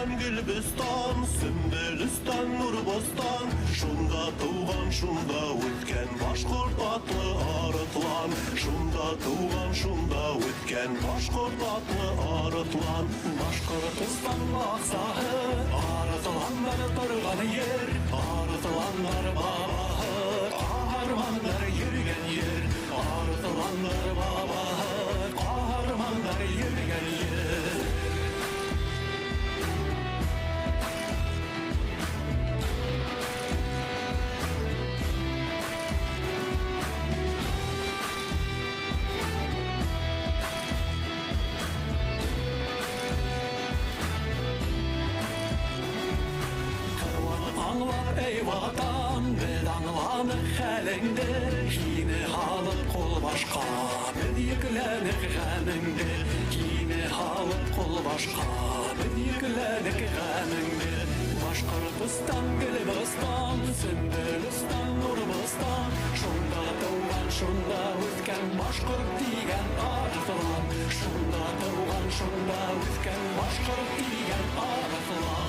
Gülbistan, Sümbülistan, Nurbostan. Şunda tuğan, şunda ötken Başkurt atlı arıtlan. Şunda tuğan, şunda ötken Başkurt atlı arıtlan. Başkurtistan maqsağı, arıtlanlar turgan yer. Arıtlanlar babahı, kahramanlar yürüyen yer. Arıtlanlar babahı, kahramanlar yürüyen yer. Ey vatan, biz anlanık halinde. Yine halık kol başka, biz yüklenik gaminde. Yine halık kol başka, biz yüklenik gaminde. Başkurtistan, Gülbistan, Sümbülistan, Nurbistan. Şunda tuğan, şunda ötken Başkurt diyen arıtlan. Şunda tuğan, şunda ötken Başkurt diyen arıtlan.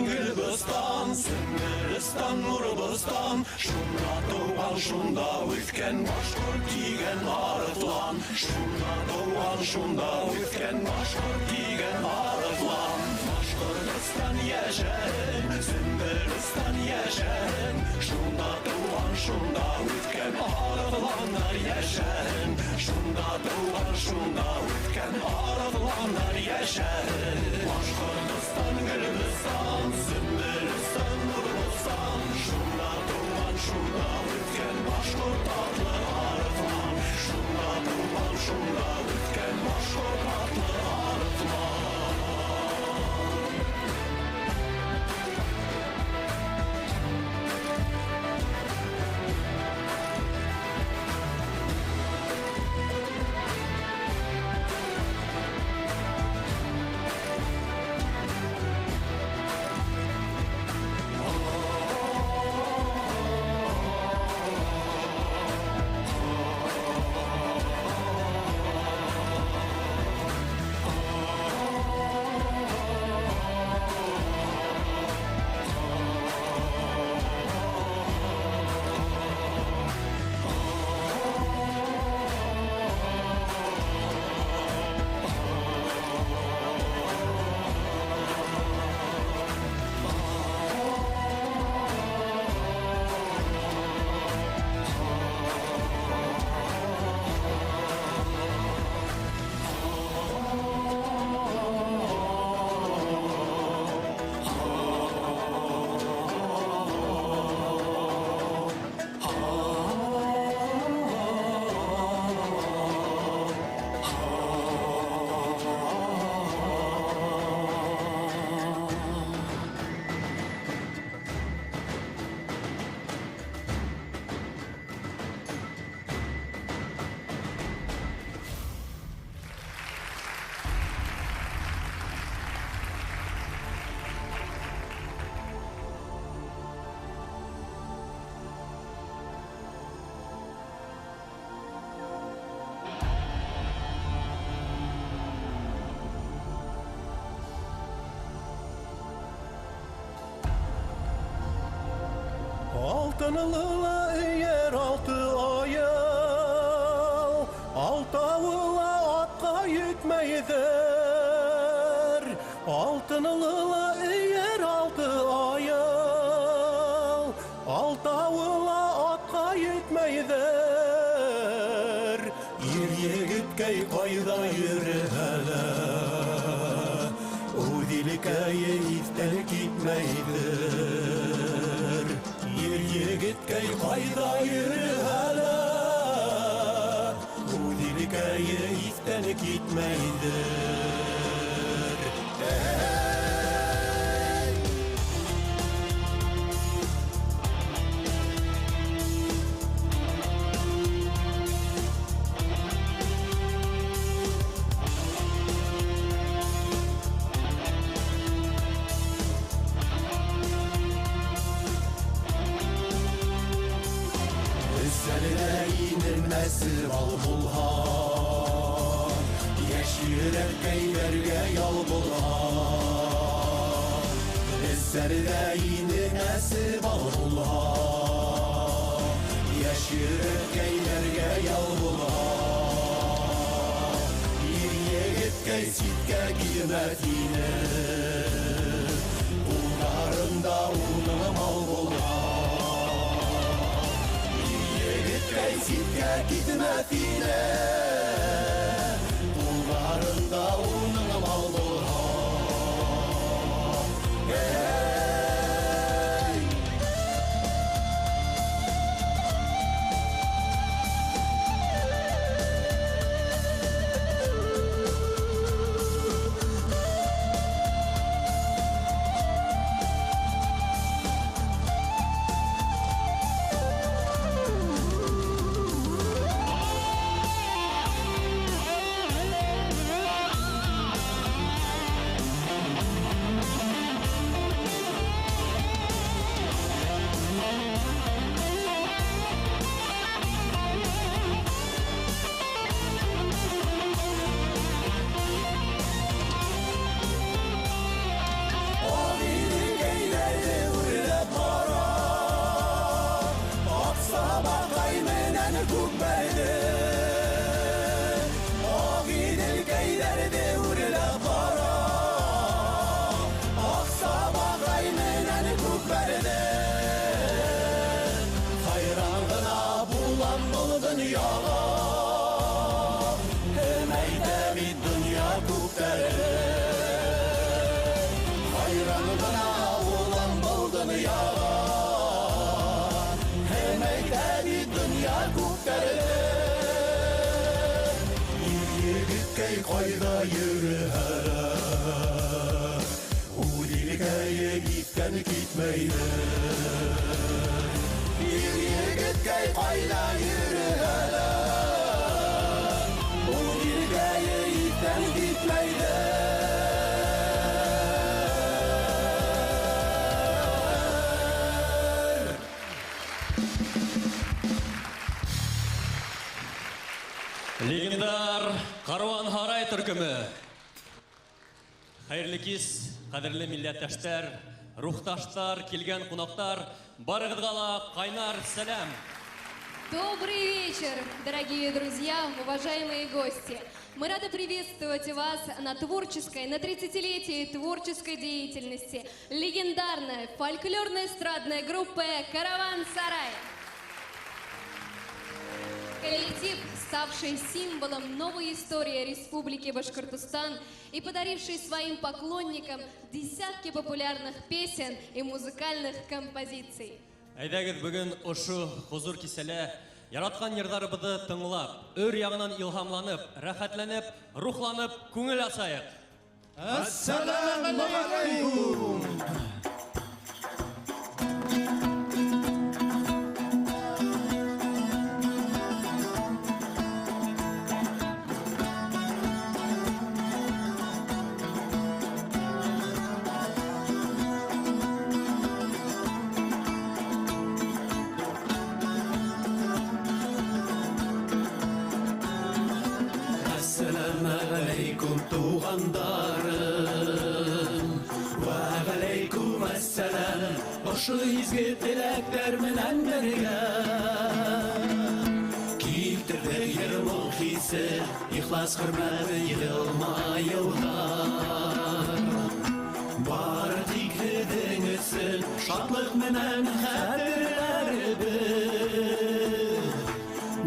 Gülbistan, Sümbülistan, Nurbistan. Şunda tuğan, şunda ötken Başkurt diyen arıtlan. Şunda tuğan, şunda ötken Başkurt diyen arıtlan. Başkurtistan yaşayın, Sümbülistan yaşayın. Şunda tuğan, şunda ötken arıtlanlar yaşayın. Şunda tuğan, şunda ötken arıtlanlar yaşayın. Başkurtistan, Gülbistan, Sümbülistan, Nurbistan. Şunda tuğan, şunda ötken Başkurt atlı arıtlan. Şunda tuğan, şunda ötken Başkurt atlı arıtlan. Altınlıla yer altı ayıl, altavıla atqa yetmeydir. Altınlıla yer altı ayıl, altavıla atqa yetmeydir. Yer yegitkey kayda yürü hele, o dilikeye iftelik gitmeydir. Yer егеткәй кайда йөрү әле Үдилкәе истән китмәйдер Нәсіп ал болған Яшірек кәйлерге ял болған Эссәрді ені нәсіп ал болған Яшірек кәйлерге ял болған Егеткәй ситке килмәт ені Улдарында уның мал болған Ситке китмәт ине Улларында уның мал булган Егеткәй кайда йөрү әле Үдилкәе истән китмәйдер Егеткәй кайда йөрү әле Үдилкәе истән китмәйдер Легендар Каруан Харай төркеме. Хәерле кис, кадерле милләттәшләр, рухташлар, килгән кунактар, барыгызга ла кайнар сәлам. Добрый вечер, дорогие друзья, уважаемые гости. Мы рады приветствовать вас на 30-летии творческой деятельности легендарной фольклорно-эстрадной группы «Караван-сарай». Коллектив, ставший символом новой истории Республики Башкортостан и подаривший своим поклонникам десятки популярных песен и музыкальных композиций. Әйдәгез бүген ошу хузур киселә, яраткан йырдарыбызды тыңлап, өр ягынан илһамланып, рәхәтләнеп, рухланып, күңел асайык. Ассаламу алейкум тугандарым Ва галейкум ассалам Ошы изге теләктәр менән бергә Килтерде йырмыл хисе Ихлас хөрмәте йылмаюлар Бары тик һеҙҙең өсөн Шатлык менән хәтерләрбеҙ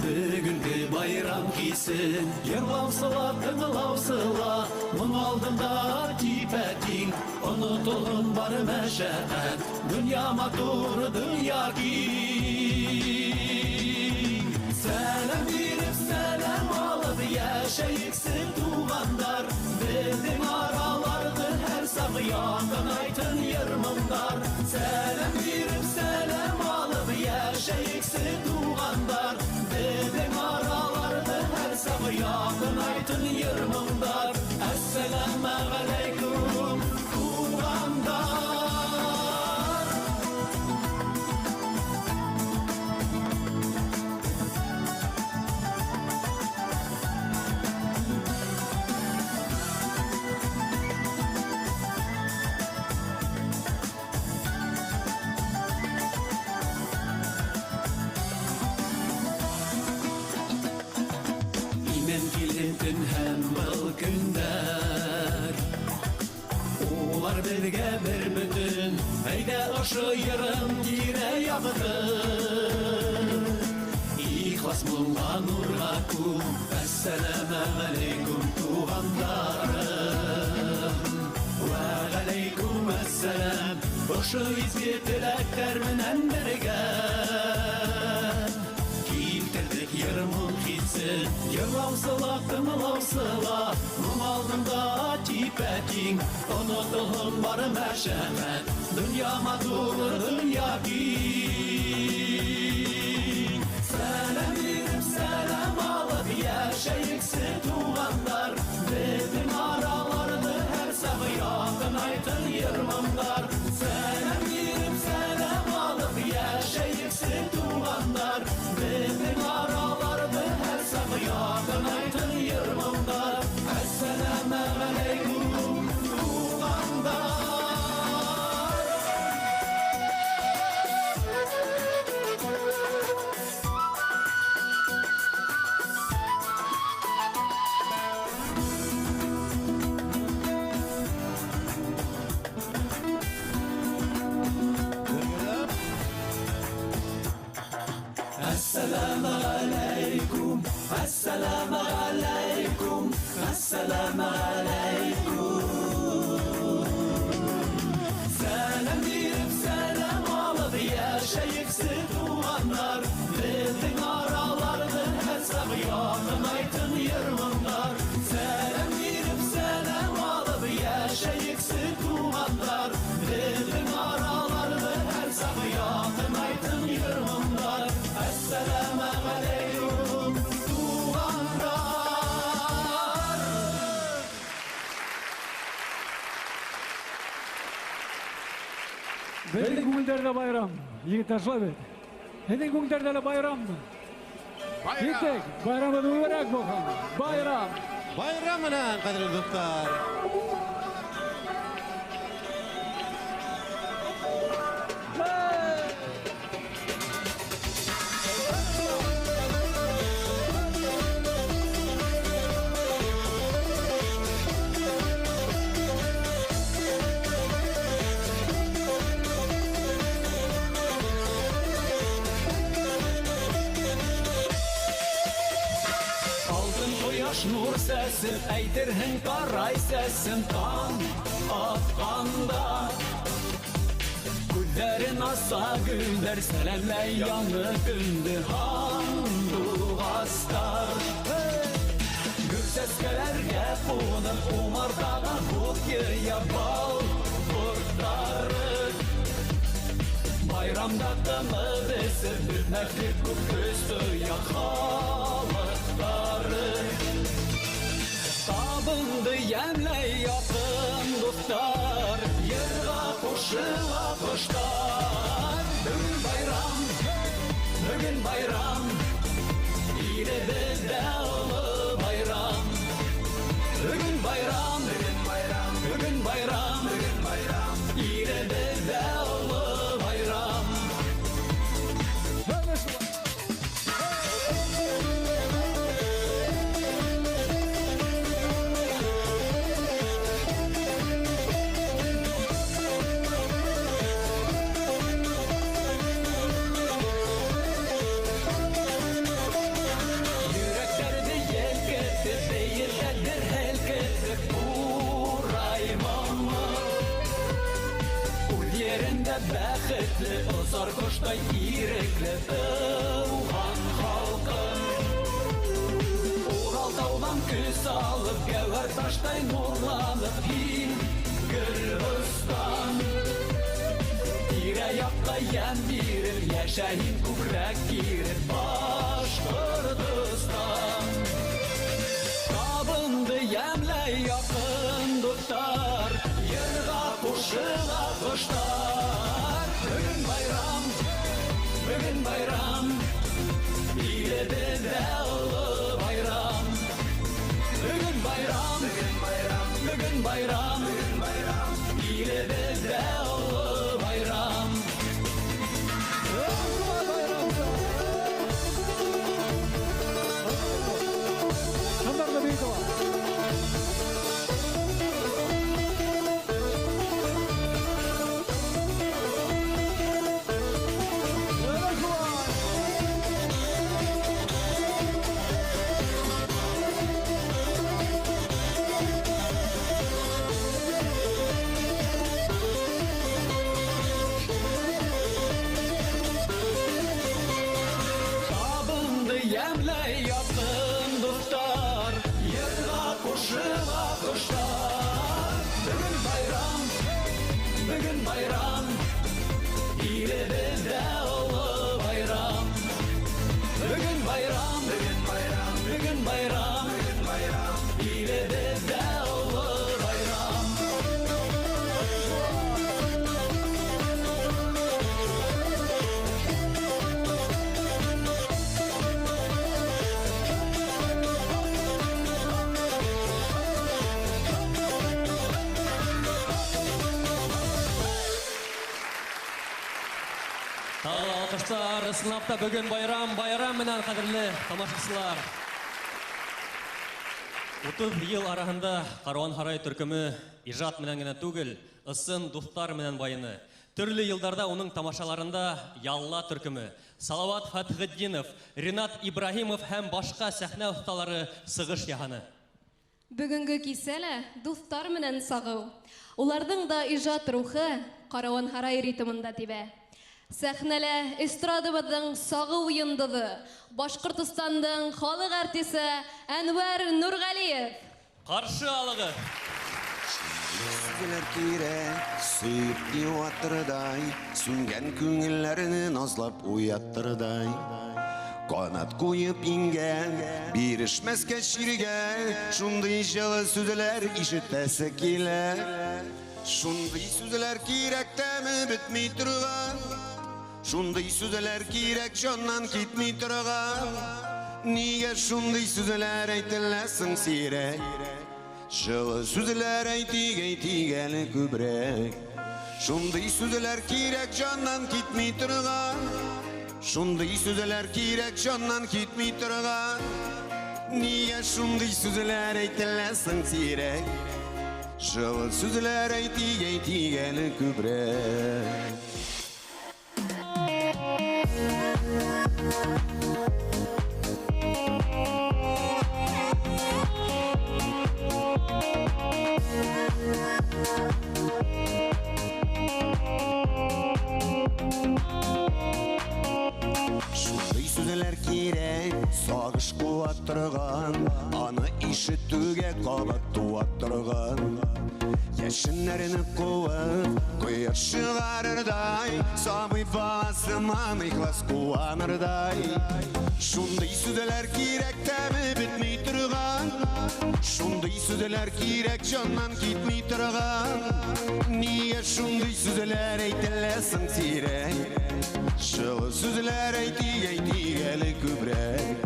Бүгенге байрам кисен Йырлаусыла, тыңлаусыла Моң алдында типә-тиң Unutulun var meşakkat, dünya matur dünya ki. Selam verip selam alıp yaşayıksın tuğandar. Bildim aralardı her sabı yakın aytın yırmımdar. Selam verip selam alıp yaşayıksın tuğandar. Bildim aralardı her sabı yakın aytın yırmımdar. Esselamu aleyküm tuğandar. İmen kilintин hem был günler. Ular birge bir bütün, eyde aşı yarım gire yaptı. İhlas mulla nurga kum, esselamu aleyküm tuğandarım. Ve aleyküm esselam, aşı izgi dilekler minen birge. Kimtirdik yarımın hitsin, yırlavsıla, kımılavsıla. Mum aldığında tipekin, unutulun var meşakkat. Dünya madur dünya ki. Selam verip selam alıp yaşayıksın tuğanlar. Bizim aralardı her sabı yakın aytın yırmımlar. Selam verip selam alıp yaşayıksın tuğanlar. Bizim aralardı her sabı yakın aytın yırmımlar. Esselamu aleyküm tuğanlar. Esselamu aleyküm, esselamu aleyküm, esselamu aleyküm. Selam verip selam alıp yaşayıksın tuğanlar. Bildim aralardı hesabı yakın aytın yırmımlar. Selam verip selam alıp yaşayıksın tuğanlar. Bildim aralardı hesabı yakın aytın yırmımlar. Esselamu aleyküm tuğanlar. Belli көңілдерде байрам, егіт ашылабет. Henің көңілдерде байрам. Егітек, байрамы өбірек болған. Байрам. Bayram менен кадірлі достар. Aldın koyaş nur sesin, eytirhin karay sesin kan atqanda. Güllerin asa güller, selemle yanı gündür handuğastar. Gül seskelerge bunun umardadan kutkiye bal kurtları. Bayramda tımı desir, bir nefri kutüstü yakalıkları. Tabındı yemle yapın dostlar, yırğa koşuğa koşlar. Bugün bayram, bugün bayram, yine bizde ulu bayram. Bugün bayram, bugün bayram, bugün bayram, bugün bayram, yine bizde ulu bayram. бәхетле, озар коштай ирекле туган халкым. Урал таудан күз алып, гәүһәр таштай нурланып, һин Гөлбостан. Тирә-якка ян бирер, яшәйин күкрәк кирер Башкортстан. Табынды ямләй якын дуслар, йырга кушыла коштар. Бүгін байрам, билебездә олы байрам. Бүгін байрам, билебездә олы байрам. Жандарма Бейкова. Табынды ямләй якын дуслар, йырга кушыла коштар. Бүгін байрам, билебездә олы байрам. Бүгін байрам, билебездә олы байрам. Тағы алқыштар, сынапта бүгін байрам менен қадірлі тамашашылар. 30 ел арасында Каруан Харай төркемі ижат менен генә түгел, ысын дуслар менен байыны. Түрлі елдарда оның тамашаларында Ялла төркемі, Салават Фатхетдинов, Ринат Ибрахимов һәм башка сәхнә осталары сыгыш яһаны. Бүгінгі киселе дуслар менен сагыу. Улардың да ижат рухы Каруан Харай ритмында тибә. Сәхнәлә эстрадабызның сагыу йындызы, Башкортстандың халык артисты Әнвәр Нургалиев. Каршы алыгыз. Сүзләр кирәк, сөйіп юаттырдай, сүнгән күңелләрне назлап уяттырдай. Канат куеп ингән, бирешмәскә чиргә, шундый җылы сүзләр ишетәсе килә. Шундый сүзләр кирәк, тәме бетми торган. Шундый сүзләр кирәк, җаннан китми торган. Нигә шундый сүзләр әйтеләсең сирәк? Җылы сүзләр әйтигәле күбрәк. Шундый сүзләр кирәк, җаннан китми торган. Шундый сүзләр кирәк, җаннан китми торган. Нигә шундый сүзләр әйтеләсең сирәк? Җылы сүзләр әйтигәле күбрәк. Шундый сүзләр кирәк, сагыш куат торган, аны ишетүгә кабат туат торган. Яшеннәрне куып, кояш чыгарырдай, сабый баласыман ихлас куанырдай. Шундый сүзләр кирәк, тәме бетми торган. Шундый сүзләр кирәк, җаннан китми торган. Нигә шундый сүзләр әйтеләсең сирәк? Җылы сүзләр әйтигәле күбрәк.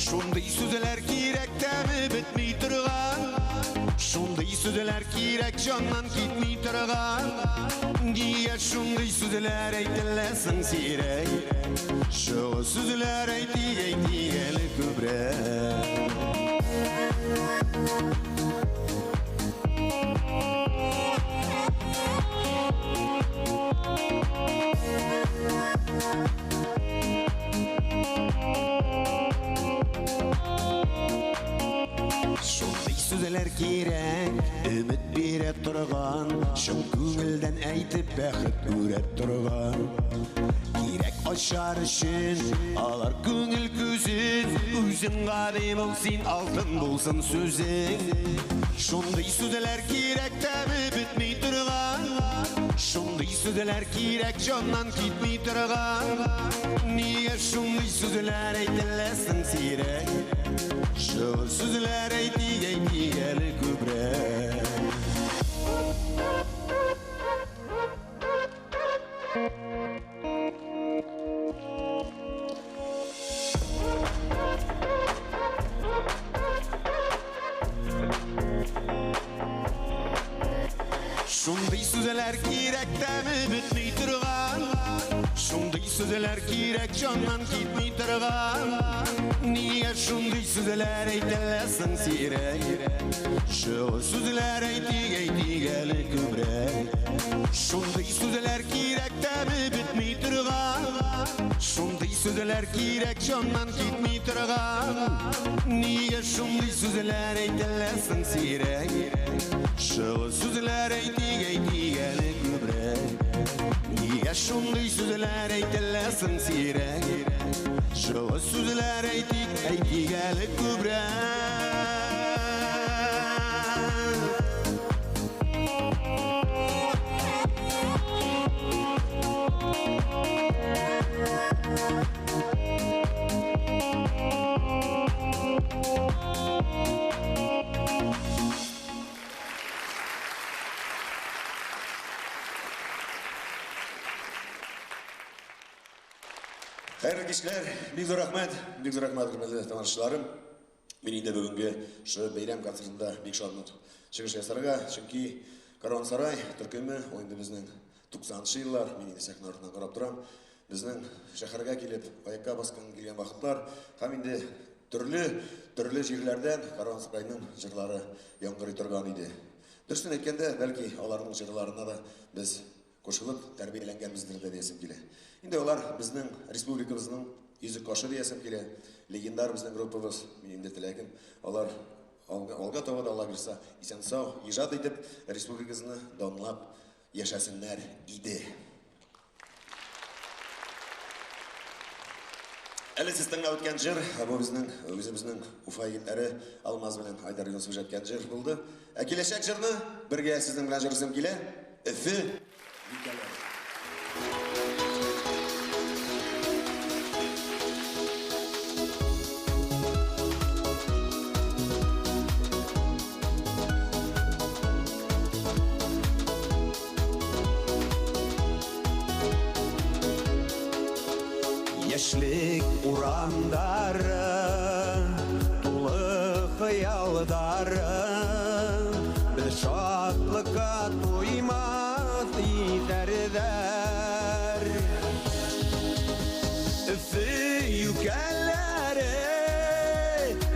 Шундый сүзләр кирәк, тәме бетми торган. Шундый сүзләр кирәк, җаннан китми торган. Нигә шундый сүзләр әйтеләсең сирәк? Җылы сүзләр әйтигәле күбрәк. Шундый сүзләр кирәк, өмет бирә бирә торган, шын күңелдән әйтеп бәхет үрә торган. Кирәк ачар өчен алар күңел күзен, үзең гади булсын, алтын булсын сүзең. Шундый сүзләр кирәк тәме бетми торган, шундый сүзләр кирәк җаннан китми торган. Нигә шундый сүзләр әйтеләсең сирәк? Шул сүзләр әйтик әле күбрәк. Шундый сүзләр кирәк тәме бетми торган, шундый сүзләр кирәк җаннан китми торган. Нигә шундый сүзләр әйтеләсең сирәк? Шул сүзләр әйтик әле күбрәк. Шундый сүзләр кирәк тәме бетми торган, шундый сүзләр кирәк җаннан китми торган. Нигә шундый сүзләр әйтеләсең сирәк? Шул сүзләр әйтик әле күбрәк. Нигә шундый сүзләр әйтеләсең сирәк? Шул сүзләр әйтик әле күбрәк. Хәйрле кичләр, бик зур рәхмәт, хөрмәтле тамашачыларым. Мин инде бүгенге шы бәйрәм концертында бик шатмын чыгыш ясарга, чөнки Карван сарай төркеме инде безнең 90-нчы еллар, мин инде сәхнә артыннан карап торам. Безнең шәһәргә килеп, аякка баскан килгән вакытлар һәм инде төрле җирләрдән Карван сарайның җырлары яңгырый торган иде. Дөресен әйткәндә, бәлки аларның җырларына да без кушылып тәрбияләнгәнбездер диясем килә. Инде алар безнең республикабызның йөзек кашы диясем килә. Легендар безнең группабыз, мин инде теләгем, алар алга таба да Алла бирсә, исән-сау иҗат итеп республикабызны данлап яшәсеннәр иде. Әле сездән үткән җыр, бу безнең үзебезнең Уфа егетләре Алмаз белән Айдар Юнусов җыткан җыр булды. Ә киләчәк җырны бергә сезнең белән җырлыйсым килә. Өфе Яшьлек урамдары, тулы хыялдары, без шатлыкка туймас итәрдәр. Өфе юкәлләре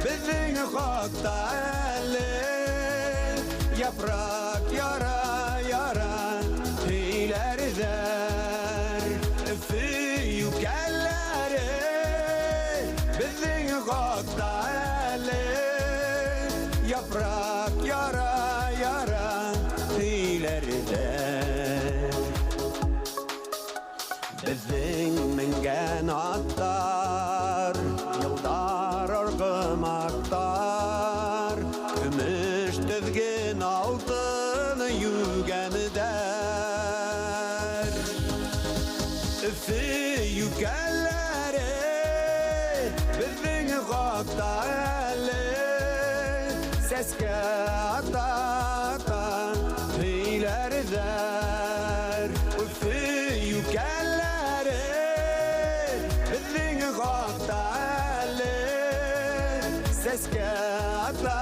безнең хакта әле, япрак яра һөйләрдәр. Өфе юкәлләре безнең хакта әле, япрак яра һөйләрдәр. Безнең менгән аттар, елдар аргымактар, көмеш тезген алтын югәнедәр. Өфе юкәлләре безнең хакта әле, сәскә ата һөйләрдәр. Өфе юкәлләре безнең хакта әле, сәскә ата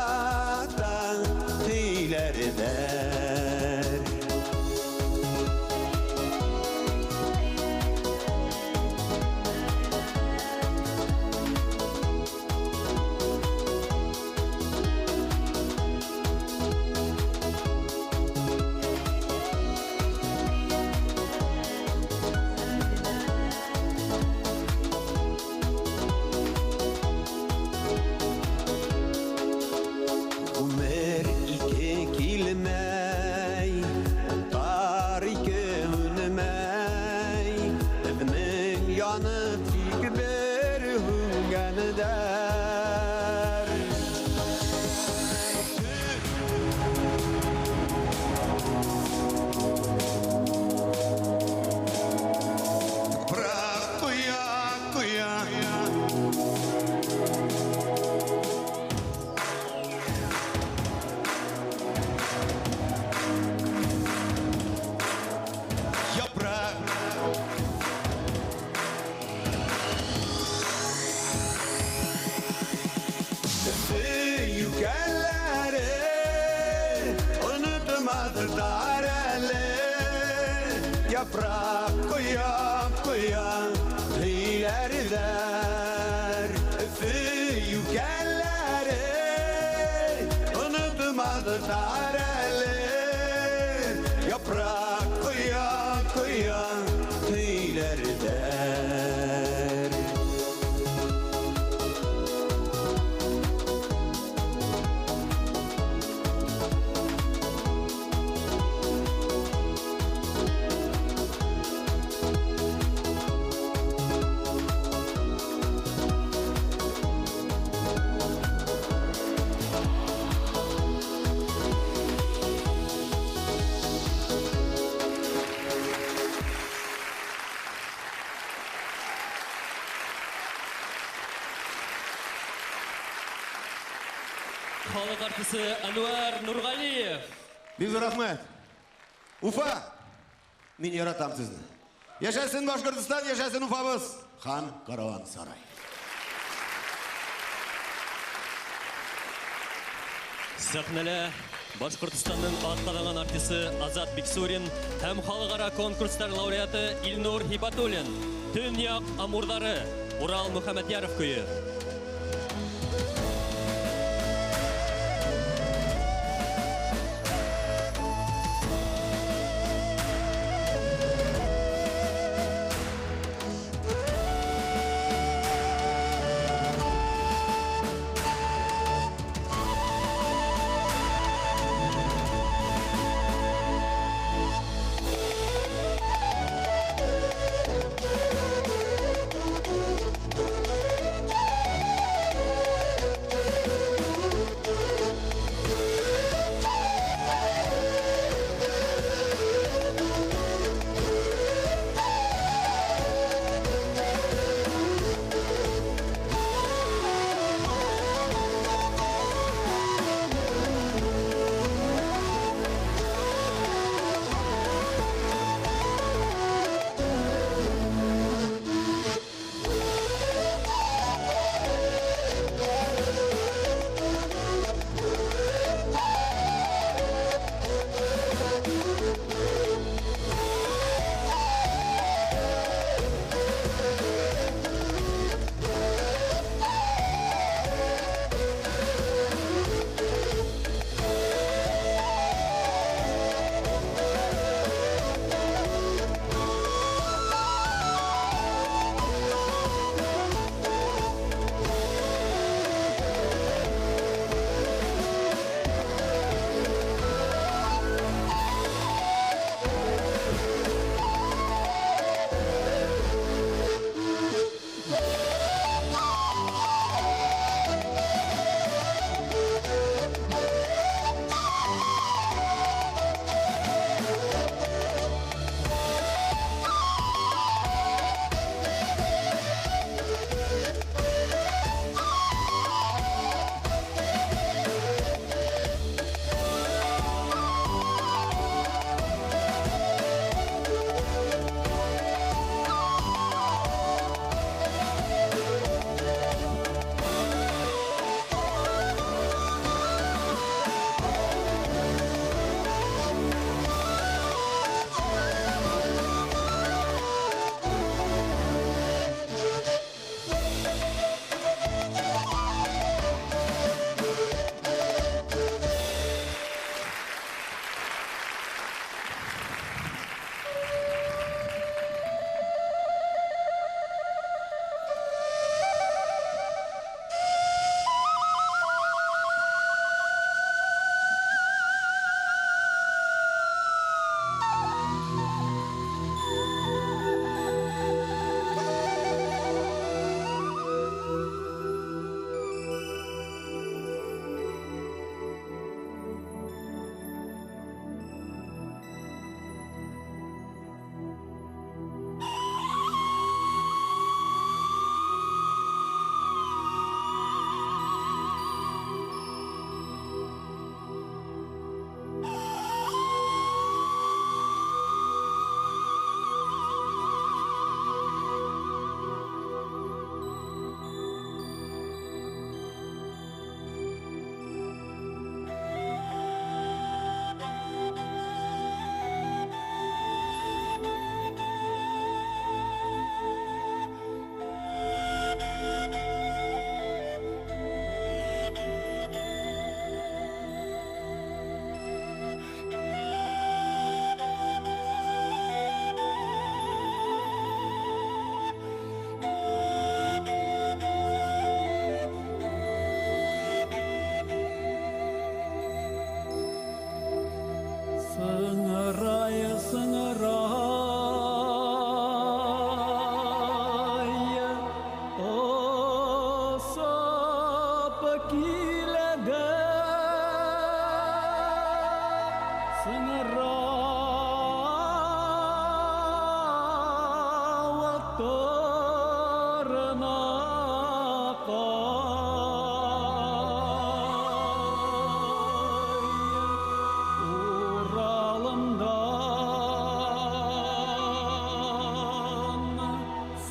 һөйләрдәр. Bizning yonib bir hunganidir. Bırak kuya kuya. Yaprak. Yükelleri unutmadı dareli. Yaprak koya koya ilerler. Yükelleri unutmadı dareli. Yaprak koya koya ilerler. Халық артисі Әнуар Нұрғалиев. Бик зур рахмет. Уфа! Мин яратам сезне. Яшәсен Башкортстан, яшәсен Уфабыз. Хан Караван сарай. Сәхнәлә Башкортстанның атқалаган артисі Азат Биксурин һәм халыкара конкурстар лауреаты Илнур Хибатуллин. Төньяк Амурдары Урал Мөхәммәдьяров көйі.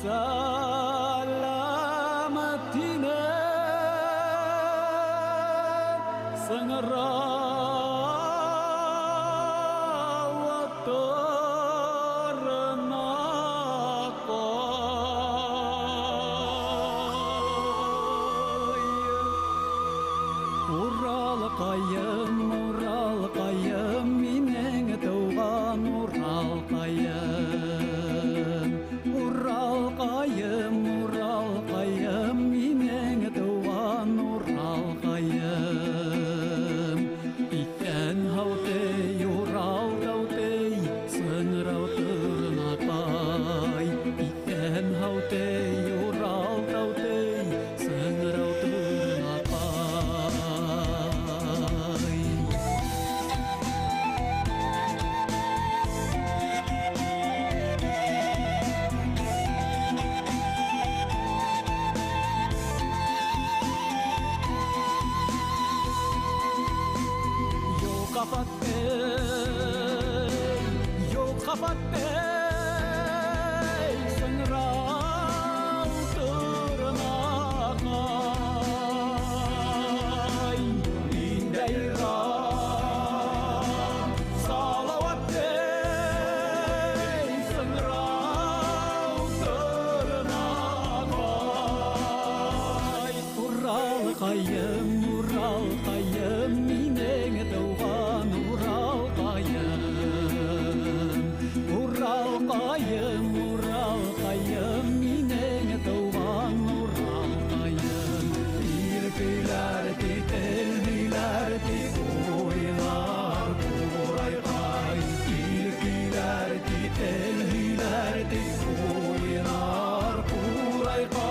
salamatine sangrawat ternakoy Ural kayım mineng tuğan Ural kayım mineng tuğan Ural kayım iten hautey Ural tautey sınrav tırnakay iten hautey Ural tautey sınrav tırnakay Yok kapattey sınrav tırnakay indeyran salavattey sınrav tırnakay Ural kayım mineng tuğan Ural kayım mineng tuğan Ural kayım İlkiler titeldiler oylar kuray kay İlkiler titeldiler oylar kuray kay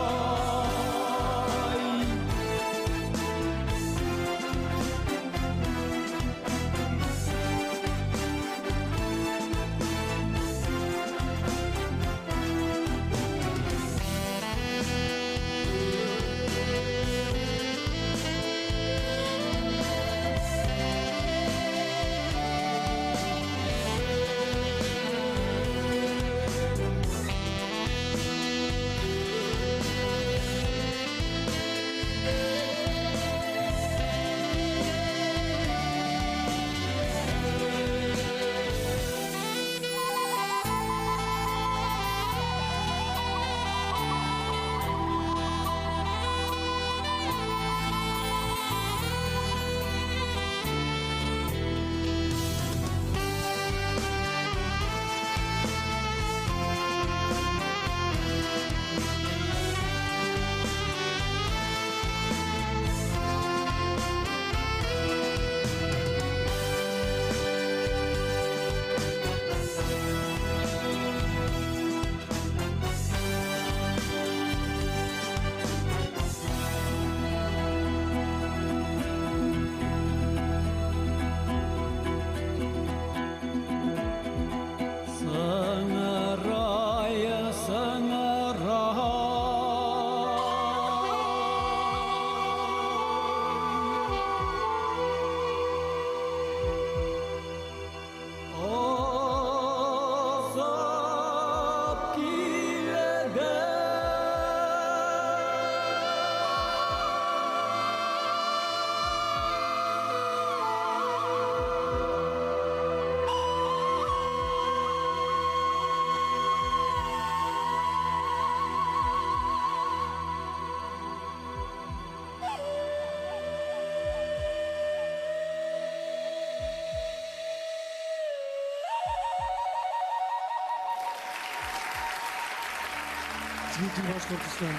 Дмитрий Башкортостан.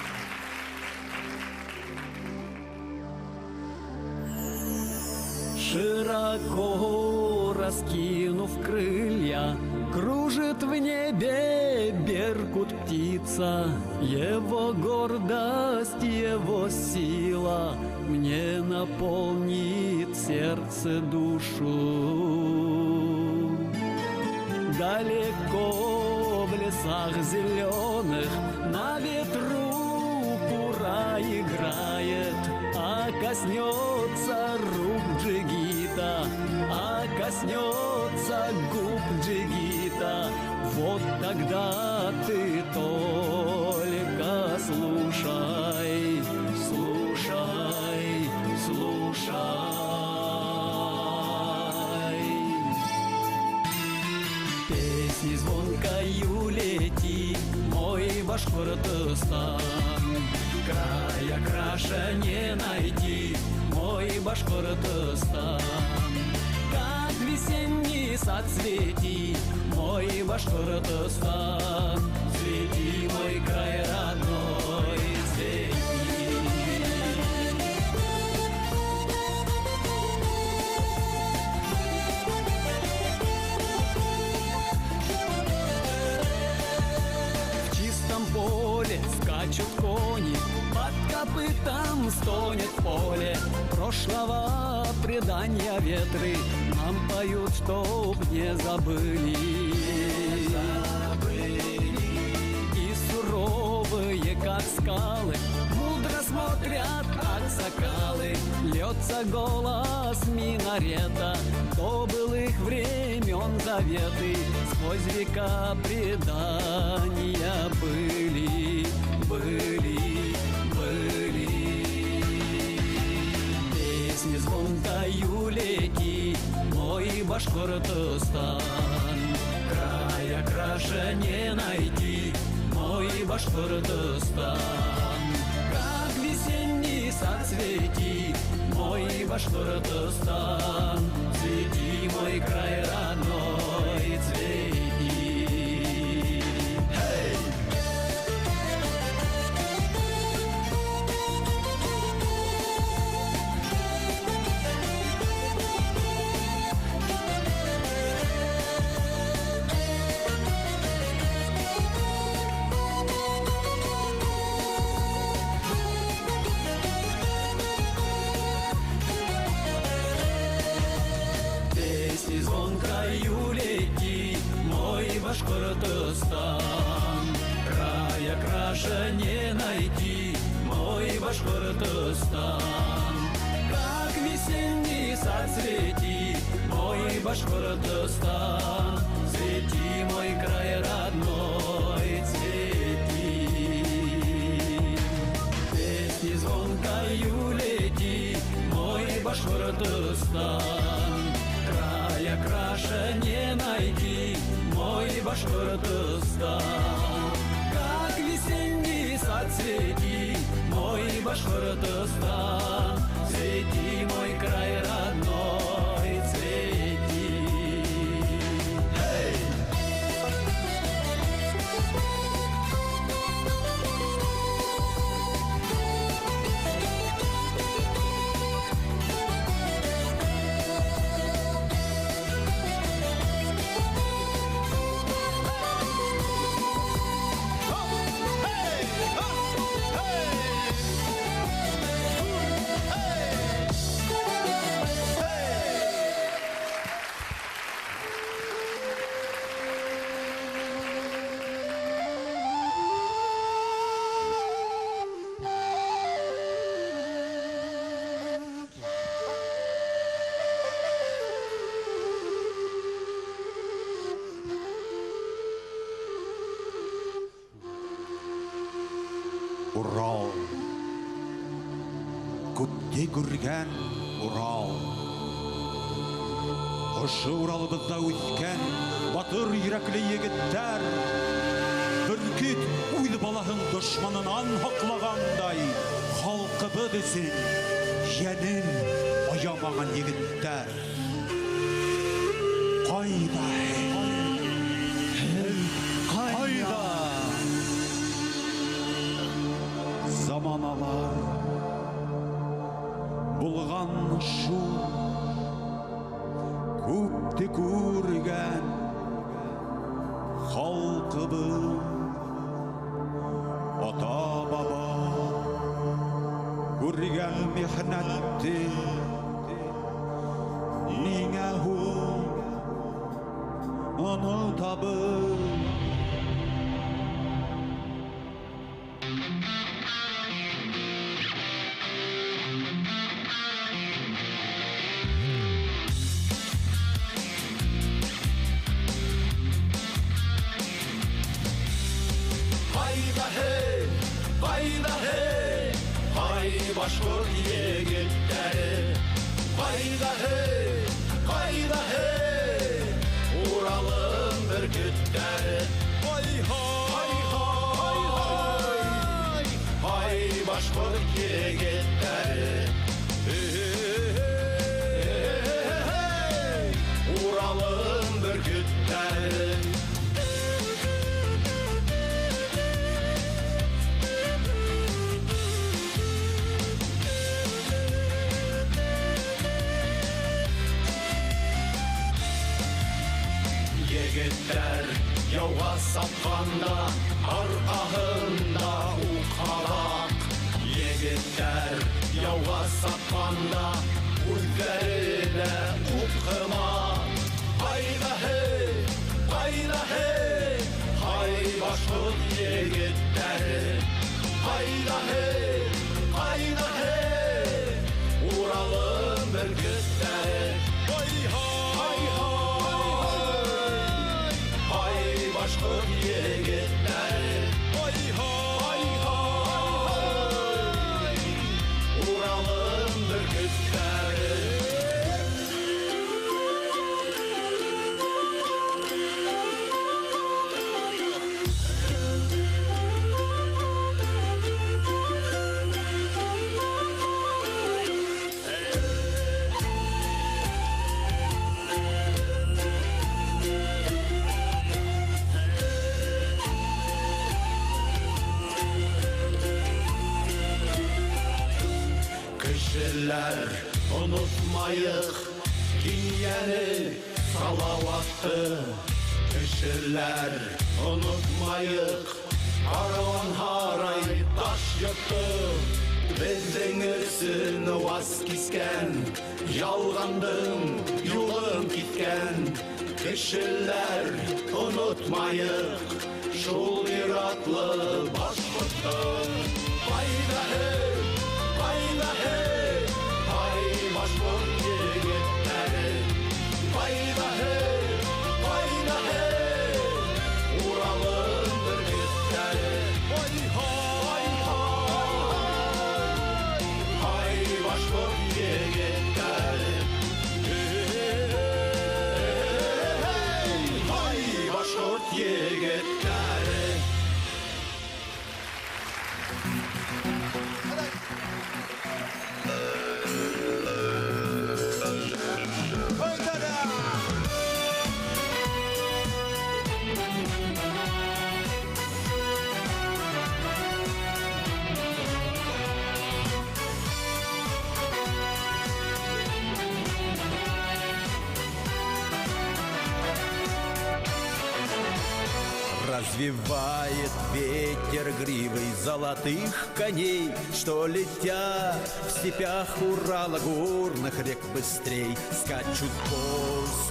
Широко раскинув крылья, кружит в небе беркут птица. Его гордость, его сила мне наполнит сердце душу. Далеко в лесах зеленых на ветру пура играет, а коснется рук джигита, а коснется губ джигита, вот тогда ты только Башкортостан. Края краше не найти, мой Башкортостан. Как весенний сад цвети, мой Башкортостан. Цвети, мой край родной, цвети. Поле скачут кони, под копытом стонет поле. Прошлого предания ветры нам поют, чтоб не забыли. И суровые, как скалы, мудро смотрят, как сокалы. Льется голос минарета, до былых времен заветы. Сквозь века предания были. Песни звонкою лети, мой Башкортостан. Края краше не найти, мой Башкортостан. Как весенний сад цвети, мой Башкортостан. Цвети, мой край родной, цвети. Башкортостан. Края краше не найти, мой Башкортостан. Как весенний сад цвети, мой Башкортостан. Цвети, мой край родной, цвети. Песни звонкою лети, мой Башкортостан. Края краше не найти, мой Башкортостан. Как весенний сад цвети, мой Башкортостан. Цвети, мой край родной, цвети. Урал. Күпте күргән Урал. Ошы Уралыбызда үскән батыр йөрәкле егеттәр. Бөркет уйлы балаһын дошманынан һаклагандай, халкыбыз өчен җәнен аямаган егеттәр. Кайда? Кайда? Заманалар булган шул күпте күргән халкыбыз ата-баба күргән михнәтте нигә ул онытабыз. Башкорт егеттәре, кайда hey, Уралым бөркетләре. Ай-һай, ай-һай, сапқанда, арқағында уқалақ. Егеттер яуға сапқанда, үлгәріне ұққымақ. Hayda hey, hay başlık yigitleri. Hayda hey, Ural'ın bürgütleri. Hay başlık yigitleri. Ural'ın bürgütleri. Kişiler unutmayık Kinyeni salavatı. Kişiler unutmayık Karavan haray taş yıktı. Bizden üstünü vaz kisken, yalgandın yolun gitken. Kişiler unutmayık şul iratlı başlıktın. Hayda hey, hay başlık yigitleri. Hayda hey, Ural'ın bürgütleri. Hay başlık yigitleri. Hay başlık yigitleri. Развивает ветер гривой золотых коней, что летят в степях Урала горных рек быстрей. Скачут по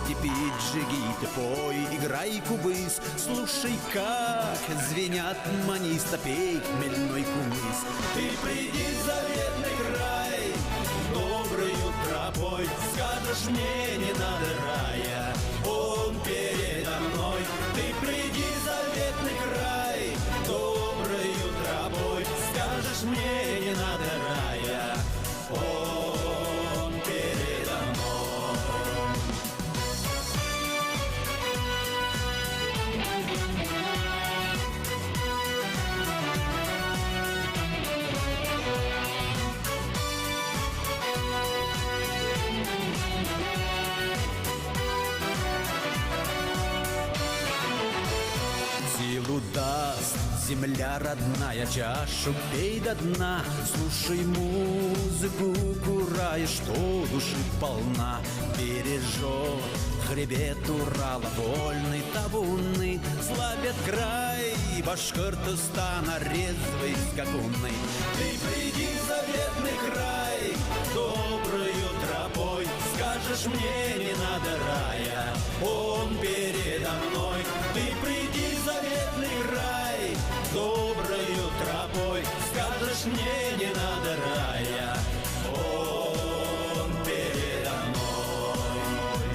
степи джигиты, пой, играй, кубыс. Слушай, как звенят маниста, пей хмельной кумыс. Ты приди в заветный край, добрую тропой, скажешь мне, не надо рая, он передо мной. Ты приди в заветный край, доброю тропой, скажешь мне, не надо рая, он передо мной. Силу даст земля родная, чашу пей до дна. Слушай музыку, курая, что души полна. Бережет хребет Урала, вольный табунный. Славят край Башкортостана, резвый скакунный. Ты приди в заветный край, доброю тропой, скажешь мне, не надо рая, он передо мной. Ты приди в заветный край, доброю тропой, скажешь мне, не надо рая, он передо мной.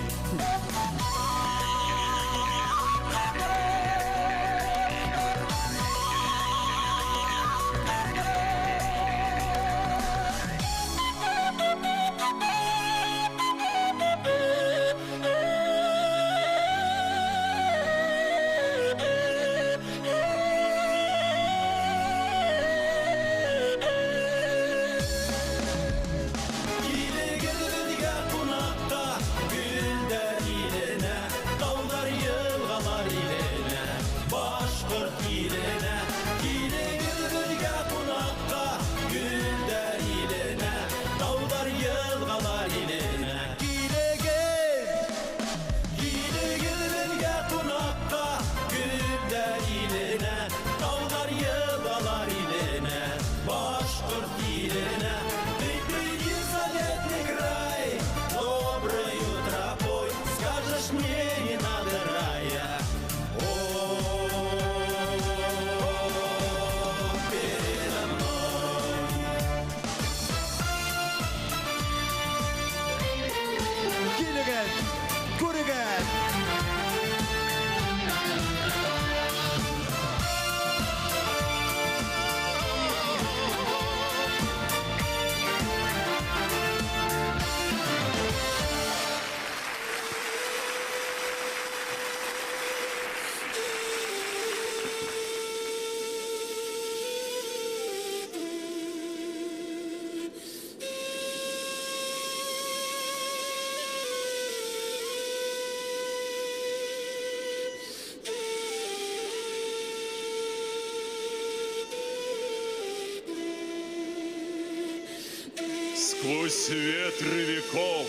Сквозь ветры веков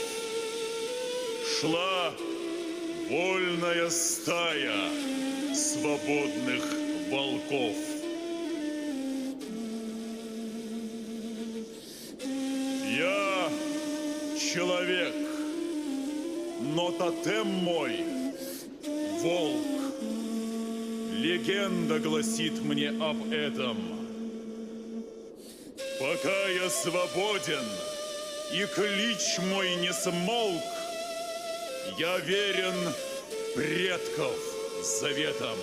шла вольная стая свободных волков. Я человек, но тотем мой — волк. Легенда гласит мне об этом. Пока я свободен и клич мой не смолк, я верен предков заветам.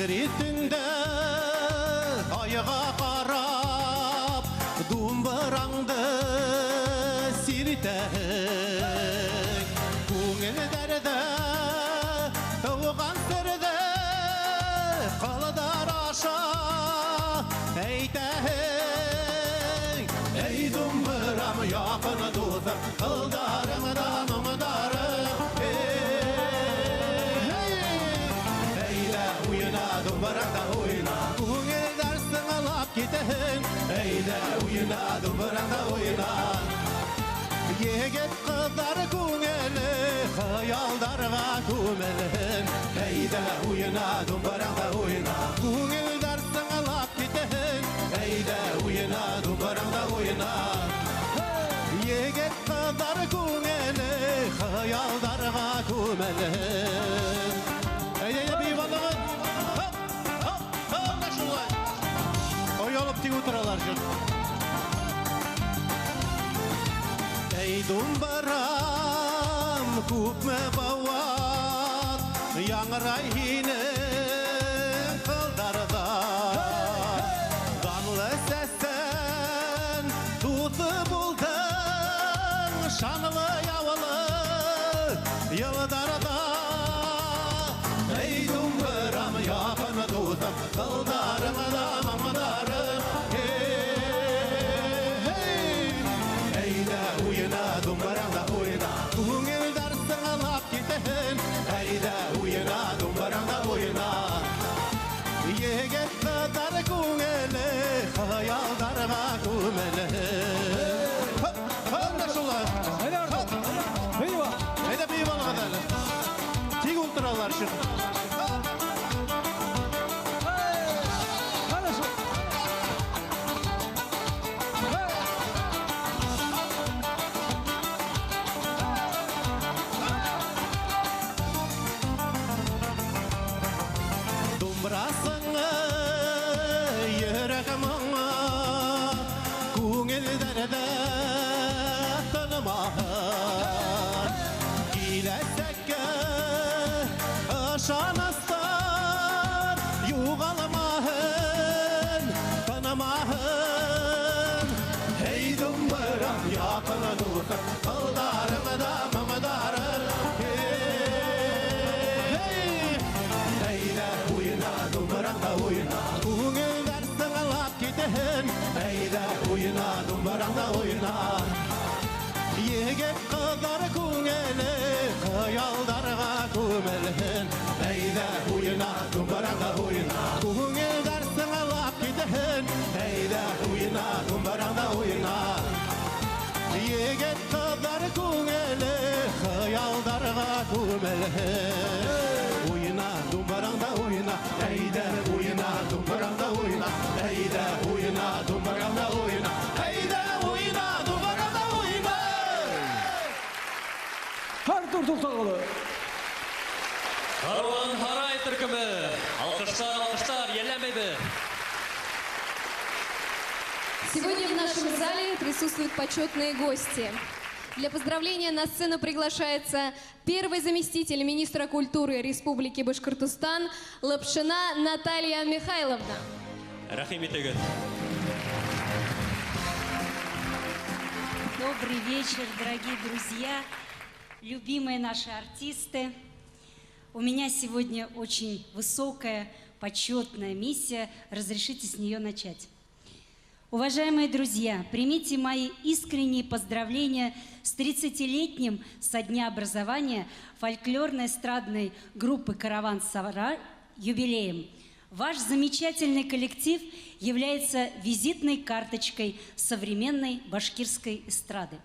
Ретінде айға қарап думбыраңды сиртәк көңілдерді тауған сірді қалдар аша әйтәк ей думбырам яқын досым қылдарыңда мұңдарым Думбыраңда ойна, көңілдер сыңалап кетін. Әйді ойна, думбыраңда ойна. Егет қыздар көңілі, қиялдарға көмілін. Әйді ойна, думбыраңда ойна. Көңілдер сыңалап кетін. Әйді ойна, думбыраңда ойна. Егет қыздар көңілі, қиялдарға көмілін. Әйді бейбалығын. Oyalып тек отыралар жүр. Ей думбырам көпме бауат, яңырай хинің қылдарда. Данлы сәсін тусы болдың, шанылы яуылы елдарда. Ей думбырам яқын досым, қылдарыңда мамдарым. Думбыраңда ойна, көңілдер сыңалап кетін. Әйді ойна, думбыраңда ойна. Егет қыздар көңілі, қиялдарға көмілін. Әйді бейбалығы дәлі. Тек ұлтыралар үшін. Думбырасыңы ерігіміңі көңілдерді тынымағын. Келесекке ышаныстар юғалмағын, тынымағын. Ей думбырам яқын досым, қылдарымда мұңдарым. Думбыраңда ойна, көңілдер сыңалап кетін. Әйді ойна, думбыраңда ойна. Егет қыздар көңілі, қиялдарға көмілін. Әйді ойна, думбыраңда ойна. Көңілдер сыңалап кетін. Әйді ойна, думбыраңда ойна. Егет қыздар көңілі, қиялдарға көмілін. Oyna, dumbaranda oyna, әйді oyna, dumbaranda oyna, әйді oyna, dumbaranda oyna, әйді oyna, dumbaranda oyna. Артур Тоқтағұлы. Каруан Харай түркімі. Алқыштар, елемейді. Сегодня в нашем зале присутствуют почетные гости. Для поздравления на сцену приглашается первый заместитель министра культуры Республики Башкортостан Лапшина Наталья Михайловна. Рахим етегін. Добрый вечер, дорогие друзья, любимые наши артисты. У меня сегодня очень высокая, почетная миссия. Разрешите с нее начать. Уважаемые друзья, примите мои искренние поздравления с 30-летним со дня образования фольклорно-эстрадной группы «Караван-Сарай» юбилеем. Ваш замечательный коллектив является визитной карточкой современной башкирской эстрады.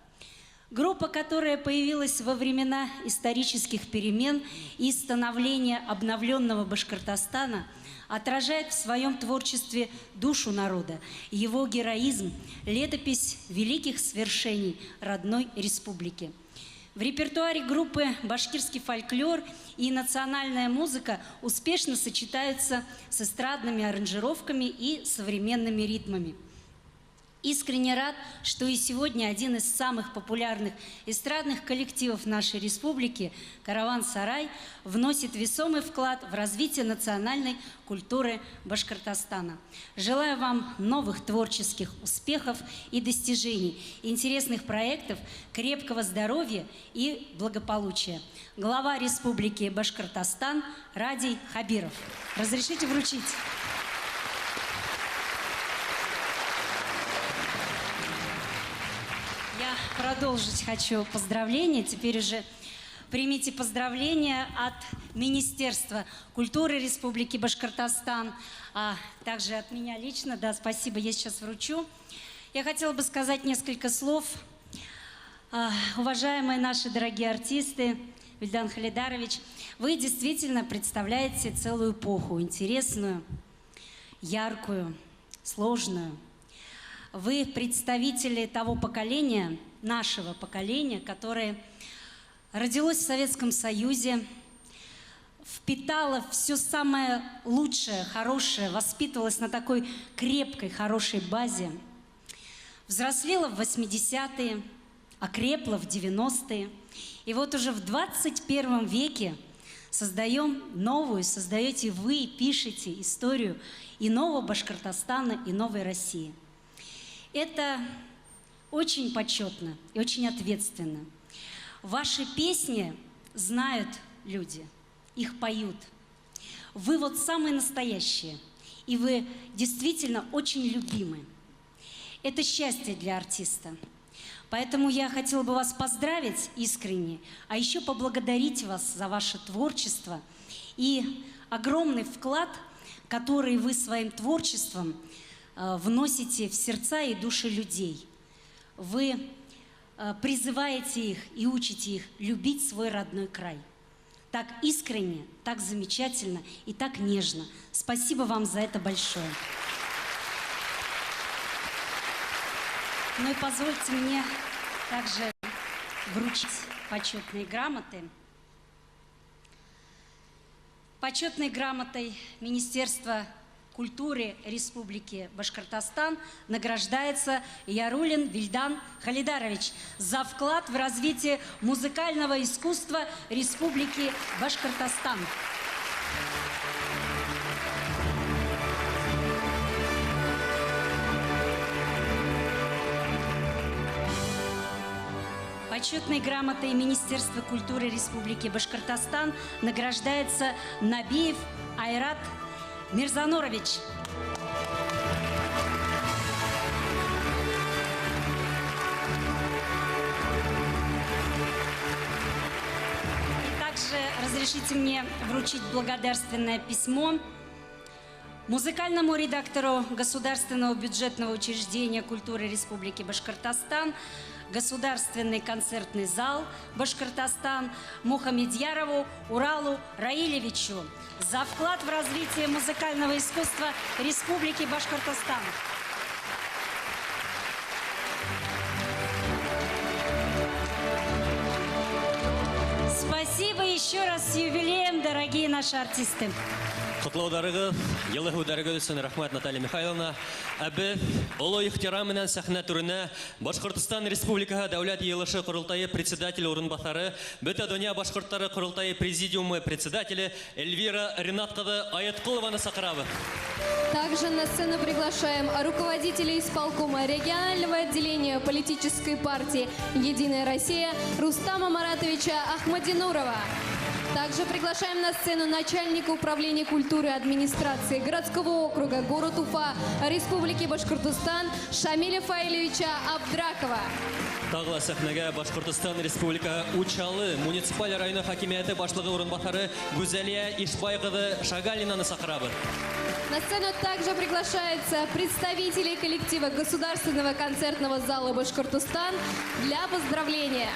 Группа, которая появилась во времена исторических перемен и становления обновленного Башкортостана, отражает в своем творчестве душу народа, его героизм, летопись великих свершений родной республики. В репертуаре группы башкирский фольклор и национальная музыка успешно сочетаются с эстрадными аранжировками и современными ритмами. Искренне рад, что и сегодня один из самых популярных эстрадных коллективов нашей республики «Караван-сарай» вносит весомый вклад в развитие национальной культуры Башкортостана. Желаю вам новых творческих успехов и достижений, интересных проектов, крепкого здоровья и благополучия. Глава Республики Башкортостан Радий Хабиров. Разрешите вручить? Продолжить хочу поздравления. Теперь уже примите поздравления от Министерства культуры Республики Башкортостан, а также от меня лично. Да, спасибо, я сейчас вручу. Я хотела бы сказать несколько слов. Уважаемые наши дорогие артисты, Вильдан Халидарович, вы действительно представляете целую эпоху, интересную, яркую, сложную. Вы представители того поколения, нашего поколения, которое родилось в Советском Союзе, впитало все самое лучшее, хорошее, воспитывалось на такой крепкой, хорошей базе, взрослело в 80-е, окрепло в 90-е. И вот уже в 21 веке создаем новую, создаете вы, пишете историю и нового Башкортостана, и новой России. Это очень почетно и очень ответственно. Ваши песни знают люди, их поют. Вы вот самые настоящие, и вы действительно очень любимы. Это счастье для артиста. Поэтому я хотела бы вас поздравить искренне, а еще поблагодарить вас за ваше творчество и огромный вклад, который вы своим творчеством вносите в сердца и души людей. Вы призываете их и учите их любить свой родной край. Так искренне, так замечательно и так нежно. Спасибо вам за это большое. Ну и позвольте мне также вручить почетные грамоты. Почетной грамотой Министерства культуры Республики Башкортостан награждается Ярулин Вильдан Халидарович за вклад в развитие музыкального искусства Республики Башкортостан. Почетной грамотой Министерства культуры Республики Башкортостан награждается Набиев Айрат Мирзанорович. И также разрешите мне вручить благодарственное письмо музыкальному редактору Государственного бюджетного учреждения культуры Республики Башкортостан, Государственный концертный зал Башкортостан Мухамедьярову Уралу Раилевичу за вклад в развитие музыкального искусства Республики Башкортостан. Спасибо еще раз с юбилеем, дорогие наши артисты. Құтлаударығыз, елі хүдәргі өсін рахмат Наталья Михайловна. Әбі, олы ихтирам менен сәхнә түріне Башқұртыстан Республикаға дәулет елішы құрылтайы председатель орынбасары, Бөтә дөнья башқұрттары құрылтайы президиумы председателі Эльвира Ринатқызы Аятқұлованы сақырабы. Также на сцену приглашаем руководителя исполкома регионального отделения политической партии «Единая Россия» Рустама Маратовича Ахмадинурова. Также приглашаем на сцену начальника управления культуры и администрации городского округа город Уфа Республики Башкортостан Шамиля Фаилевича Абдракова. Тағыла сәхнәгә Башқұртыстан Республика Учалы муниципаль районы хакимияты башлығы орынбасары Гүзәлия Ишбайқызы Шагалинаны сақырабы. На сцену также приглашаются представители коллектива Государственного концертного зала Башкортостан для поздравления.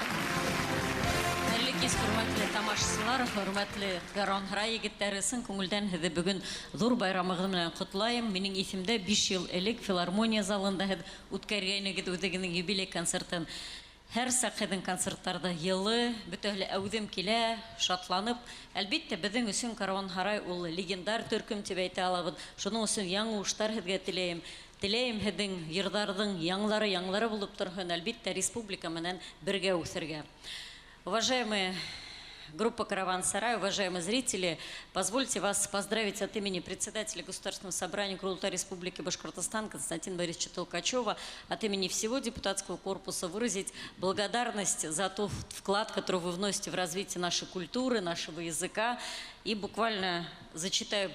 Hürmetli тамашачылар, hürmetli Караван-сарай егетләре, сын күңелдән һеҙҙе бөгөн ҙур байрамығыҙ менән ҡотлайым. Минең иҫемдә 5 йыл элек филармония залында һеҙ үткәргәйнегеҙ үҙегеҙҙең юбилей концертын. Һәр саҡ һеҙҙең концерттарҙа йылы, бөтәһе әүҙем килә, шатланып. Әлбиттә, беҙҙең өсөн Караван-сарай ул легендар төркөм тип әйтә алабыҙ. Шуның өсөн яңы уңыштар һеҙгә теләйем. Теләйем һеҙҙең йырҙарҙың яңлары булып торһын, әлбиттә республика менән бергә үҫергә. Уважаемые группа «Караван-сарай», уважаемые зрители, позвольте вас поздравить от имени председателя Государственного собрания Курултая Республики Башкортостан Константина Борисовича Толкачева, от имени всего депутатского корпуса выразить благодарность за тот вклад, который вы вносите в развитие нашей культуры, нашего языка. И буквально зачитаю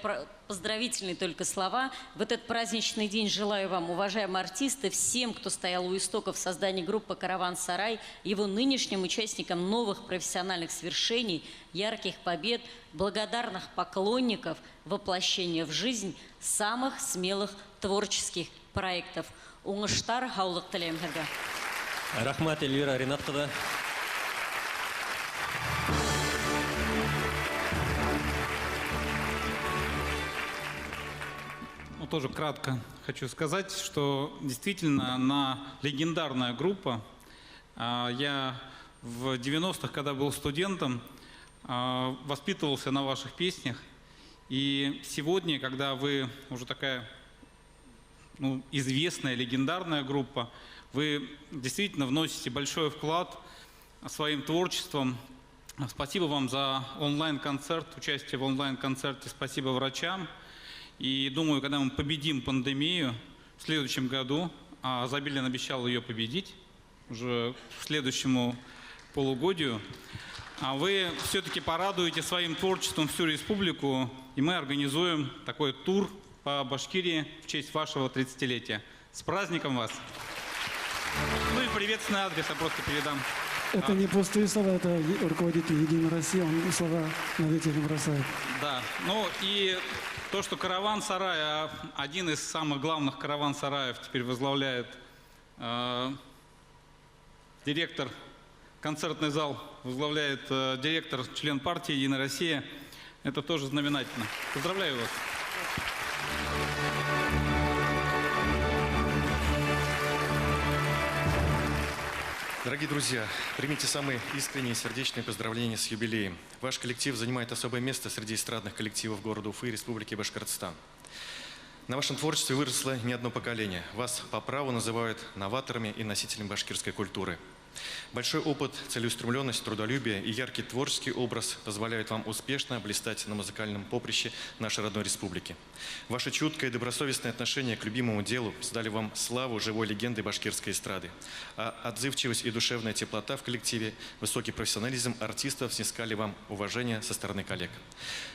поздравительные только слова. В этот праздничный день желаю вам, уважаемые артисты, всем, кто стоял у истоков создания группы «Караван-сарай», его нынешним участникам новых профессиональных свершений, ярких побед, благодарных поклонников, воплощения в жизнь самых смелых творческих проектов. Уңыштар, һаулык теләйем һеҙгә. Рахмат, Эльвира Ринатовна. Тоже кратко хочу сказать, что действительно легендарная группа. Я в 90-х, когда был студентом, воспитывался на ваших песнях. И сегодня, когда вы уже такая известная, легендарная группа, вы действительно вносите большой вклад своим творчеством. Спасибо вам за онлайн-концерт, участие в онлайн-концерте. Спасибо врачам. И думаю, когда мы победим пандемию в следующем году, а Забелин обещал ее победить уже к следующему полугодию, а вы все-таки порадуете своим творчеством всю республику, и мы организуем такой тур по Башкирии в честь вашего 30-летия. С праздником вас! Ну и приветственный адрес я просто передам. Это не пустые слова, это руководитель «Единой России», он слова на ветер не бросает. Да, ну и то, что «Караван-сарай», один из самых главных «Караван-сараев» теперь возглавляет директор, концертный зал возглавляет директор, член партии «Единая Россия», это тоже знаменательно. Поздравляю вас. Дорогие друзья, примите самые искренние и сердечные поздравления с юбилеем. Ваш коллектив занимает особое место среди эстрадных коллективов города Уфы и Республики Башкортостан. На вашем творчестве выросло не одно поколение. Вас по праву называют новаторами и носителями башкирской культуры. Большой опыт, целеустремленность, трудолюбие и яркий творческий образ позволяют вам успешно блистать на музыкальном поприще нашей родной республики. Ваше чуткое и добросовестное отношение к любимому делу создали вам славу живой легенды башкирской эстрады. А отзывчивость и душевная теплота в коллективе, высокий профессионализм артистов снискали вам уважение со стороны коллег.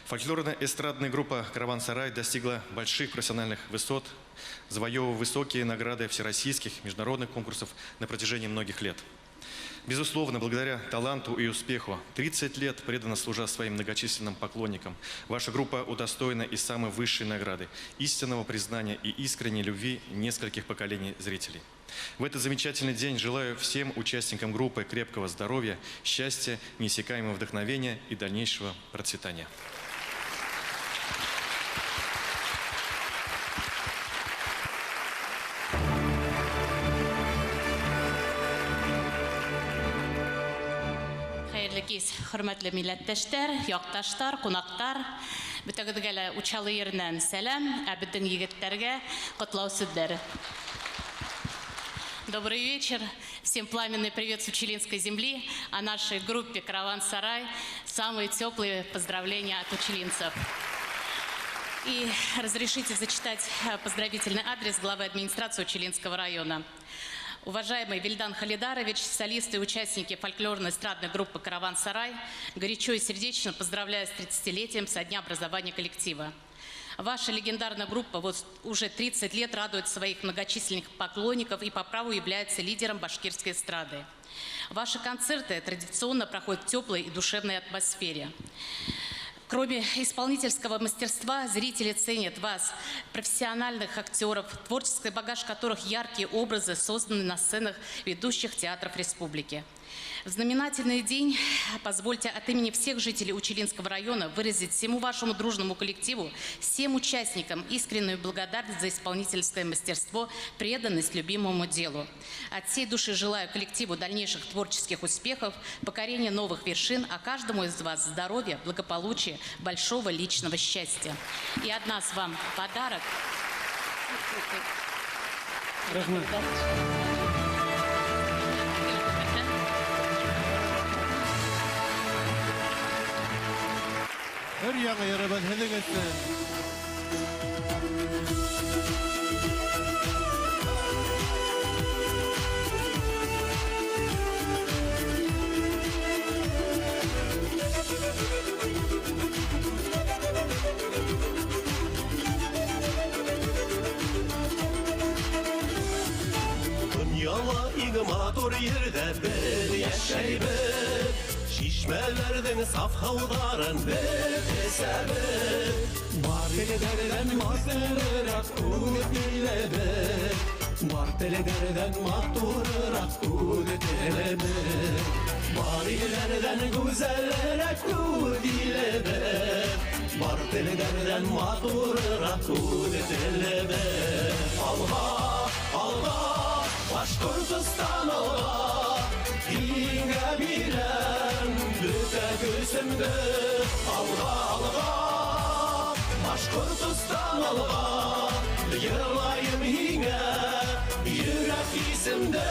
Фольклорно-эстрадная группа «Караван-сарай» достигла больших профессиональных высот, завоевывая высокие награды всероссийских международных конкурсов на протяжении многих лет. Безусловно, благодаря таланту и успеху, 30 лет преданно служа своим многочисленным поклонникам, ваша группа удостоена и самой высшей награды – истинного признания и искренней любви нескольких поколений зрителей. В этот замечательный день желаю всем участникам группы крепкого здоровья, счастья, неиссякаемого вдохновения и дальнейшего процветания. Hürmetli milletteşler, yaktашlar, konaklar, bütüngüzге Учалы yerинен сәлам, біздің егеттерге құтлау сүздері. Добрый вечер. Всем пламенный привет с Училинской земли, а нашей группе «Караван-сарай» самые теплые поздравления от училинцев. И разрешите зачитать поздравительный адрес главы администрации Училинского района. Уважаемый Вильдан Халидарович, солисты и участники фольклорно-эстрадной группы «Караван-сарай», горячо и сердечно поздравляю с 30-летием со дня образования коллектива. Ваша легендарная группа уже 30 лет радует своих многочисленных поклонников и по праву является лидером башкирской эстрады. Ваши концерты традиционно проходят в теплой и душевной атмосфере. Кроме исполнительского мастерства, зрители ценят вас, профессиональных актеров, творческий багаж которых яркие образы созданы на сценах ведущих театров республики. В знаменательный день позвольте от имени всех жителей Училинского района выразить всему вашему дружному коллективу, всем участникам искреннюю благодарность за исполнительское мастерство, преданность любимому делу. От всей души желаю коллективу дальнейших творческих успехов, покорения новых вершин, а каждому из вас здоровья, благополучия, большого личного счастья. И от нас вам подарок. Рахмет. Өр-яңа ярабат хәлең әйтсә. Dünyala iğ matur yerde bir yaşayıp Şişmelerden saf havların bir esebip Var telelerden mazdırarak kuvvet dilebip Var telelerden maturarak kuvvet dilebip Var illerden güzellere kuvvet dilebip Var telelerden maturarak kuvvet dilebip Allah, Allah Başkortistan alga, inge bilen büte gözümde alga alga. Başkortistan alga, yırlayım inge yürek isimde.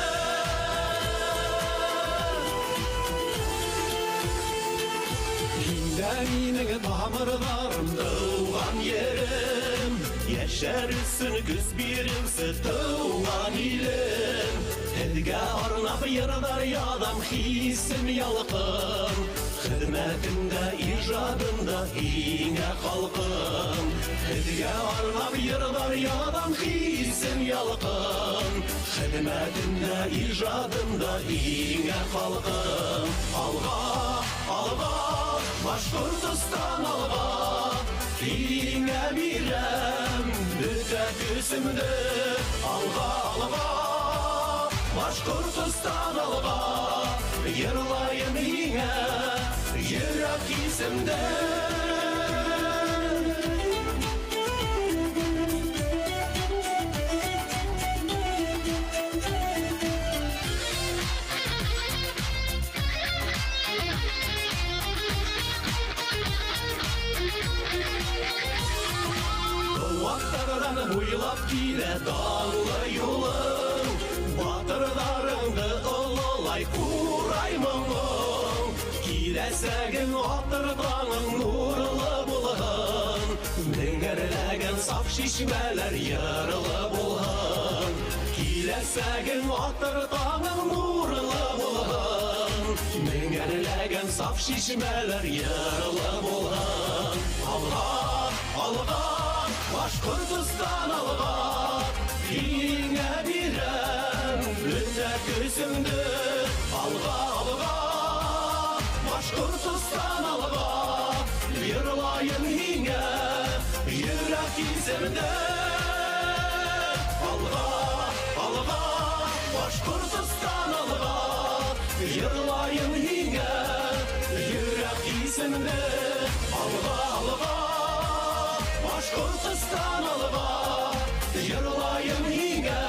Yine damarlarım doğan yerim Yeşersin güz birimsi doğan ilim Hedge arnab yırdar yadam hisim yalqın Hizmetinde icadında hine halkım Hedge arnab yırdar yadam hisim yalqın Hizmetinde icadında hine halkım Alga, alga Başkortistan alga, inge birem, büte küsümde alga alga. Başkortistan alga, yırlayım inge, yürek isimde. Uylap gide dağlı yolun Batırlarındı ılılay kuraymanın Kilesegin atırdanın nurlı bulun Dingerlegen saf şişmeler yarılı bulun Kilesegin atırdanın nurlı bulun Dingerlegen saf şişmeler yarılı bulun Allah, Allah Başkortistan alga, inge birem, büte küsümdü alga alga. Başkortistan alga, yırlayın inge, yürek izimde. Alga, alga, Başkortistan alga, yırlayın inge, yürek izimde. Alga, alga. Başkortistan alga, yırlayım inge,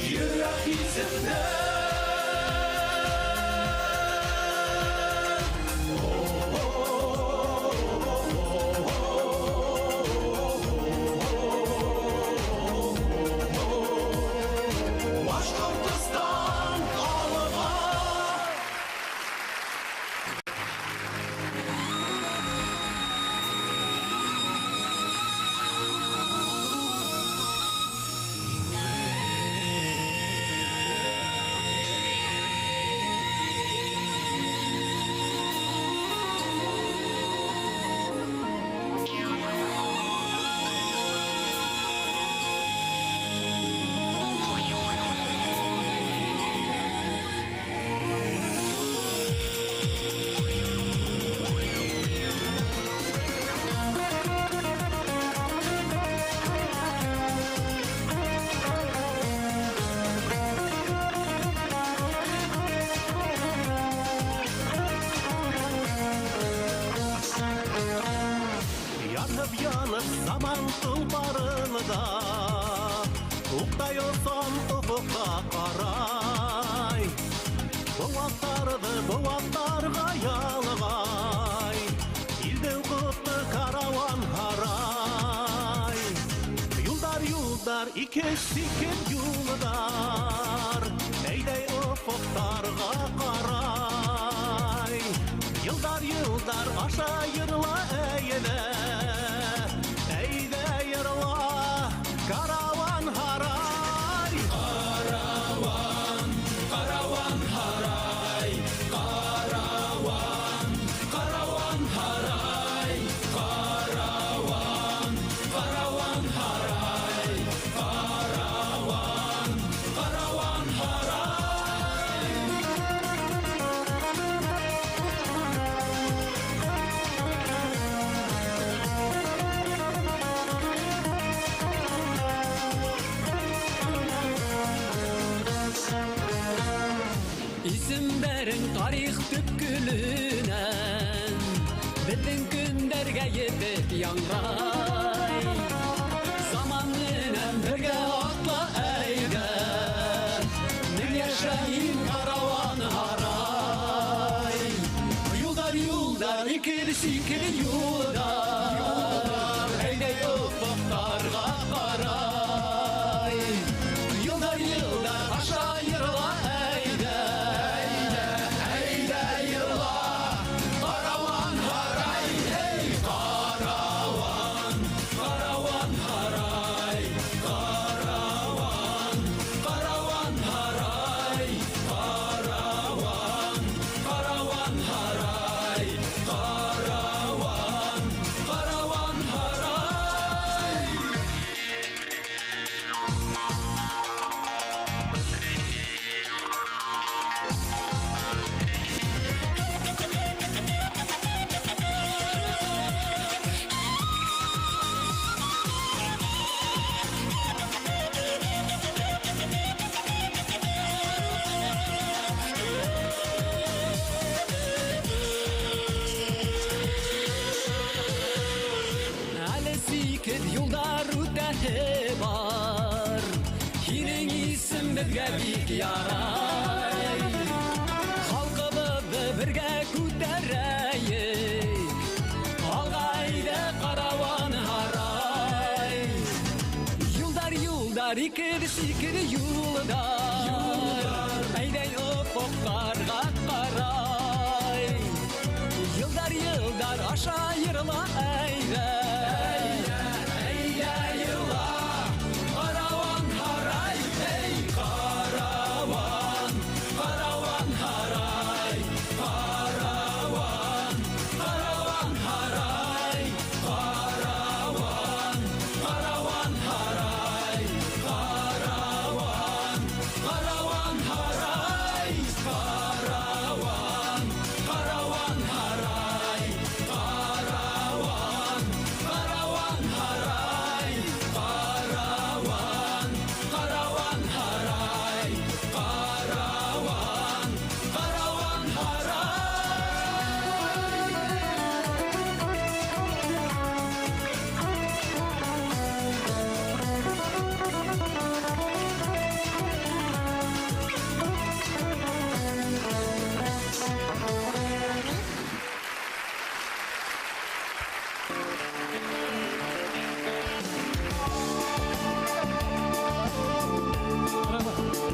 yürek izimde. Başkortistan alga. Yanıp zaman tulparında Uktayolsan ufukta karay Bu atlarga yalgay İldin kutlu karavan haray Yuldar yulda yıllar ikisikin yıllar Eydey ufuqlarga qaray Yıllar yıllar aşayırla eyle Eyde yırla karavan haray Karavan, karavan haray Karavan, karavan haray Karavan, karavan haray Karavan, karavan haray İsimlerin tarih tüpkülünen Bütün günlerge yetip yangray Zamanlının birge atla eyde Ne yaşayın karavan haray Yollar yollar ikili sikili yollar Eyle ufuklarga qaray Yıllar yıllar aşağı yırla eyde Eyde yırla karavan haray Hey karavan, karavan haray Karavan, karavan haray Karavan, karavan haray Karavan, karavan haray Әлесикет yollar үтәһе бар Һинең исем безгә бик ярай Халкыбызны бергә күтәрәйек Алга әйдә караван һарай Юлдар юлдар икеде юлдар Әйдә уфукларга карай Yıllar yıllar aşağı yırla eyde Eyde yırla karavan haray Ey karavan, karavan haray Karavan, karavan haray Karavan, karavan haray Karavan, karavan haray Karavan, karavan haray Karavan, karavan haray Karavan, karavan haray Karavan, karavan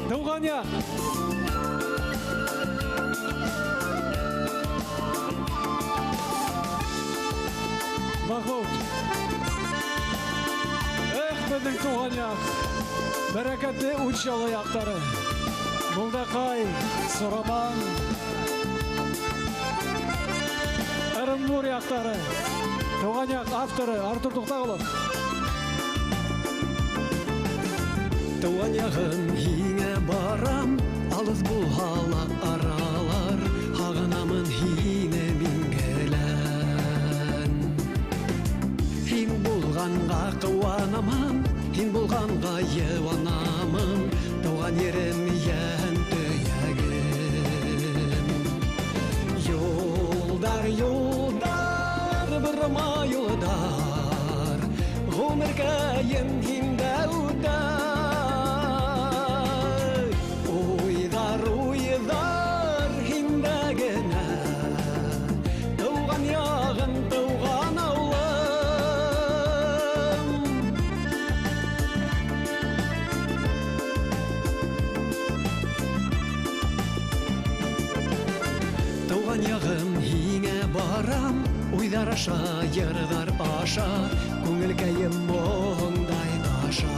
Туғания. Махмуд. Біздің туғания. Бәрәкәтле учалы яқтары. Мұлдақай, Сұраман. Ырымнур яқтары. Туғания авторы Артур Тоқтағылов. Туғанияғын хиңе барам, алыс бұлғала аралар, хағынамын хине мингелән. Хин бұлғанға қуанамын, хин бұлғанға еванамын, туған ерім ен төйәгім. Йолдар, йолдар, бірма йолдар, ғұмыркайын хинді ұдар. Uylar hindagena Tuğan yağın tuğan ağlam барам, уйдар аша, йырдар аша, күңелкәйем моңдай таша.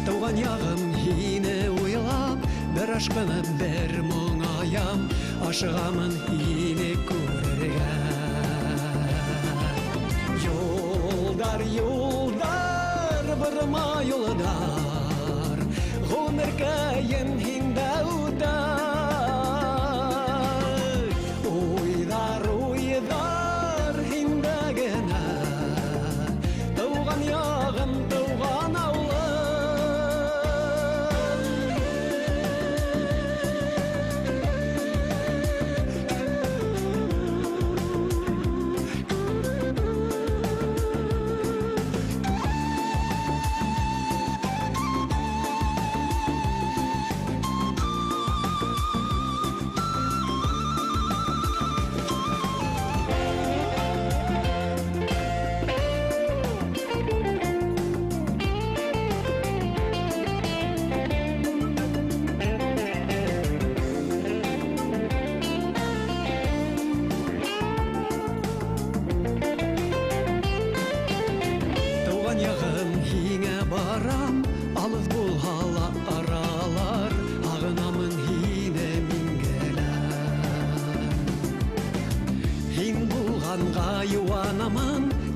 Туган ягым һине уйлап, бер ашкынып бер моңаям, ашыгамын һине күрергә. Юлдар, юлдар, бырма юлдар, гомеркәем һиндә үтәр. Уйдар, уйдар, һиндә генә, туган ягым, туган авылым.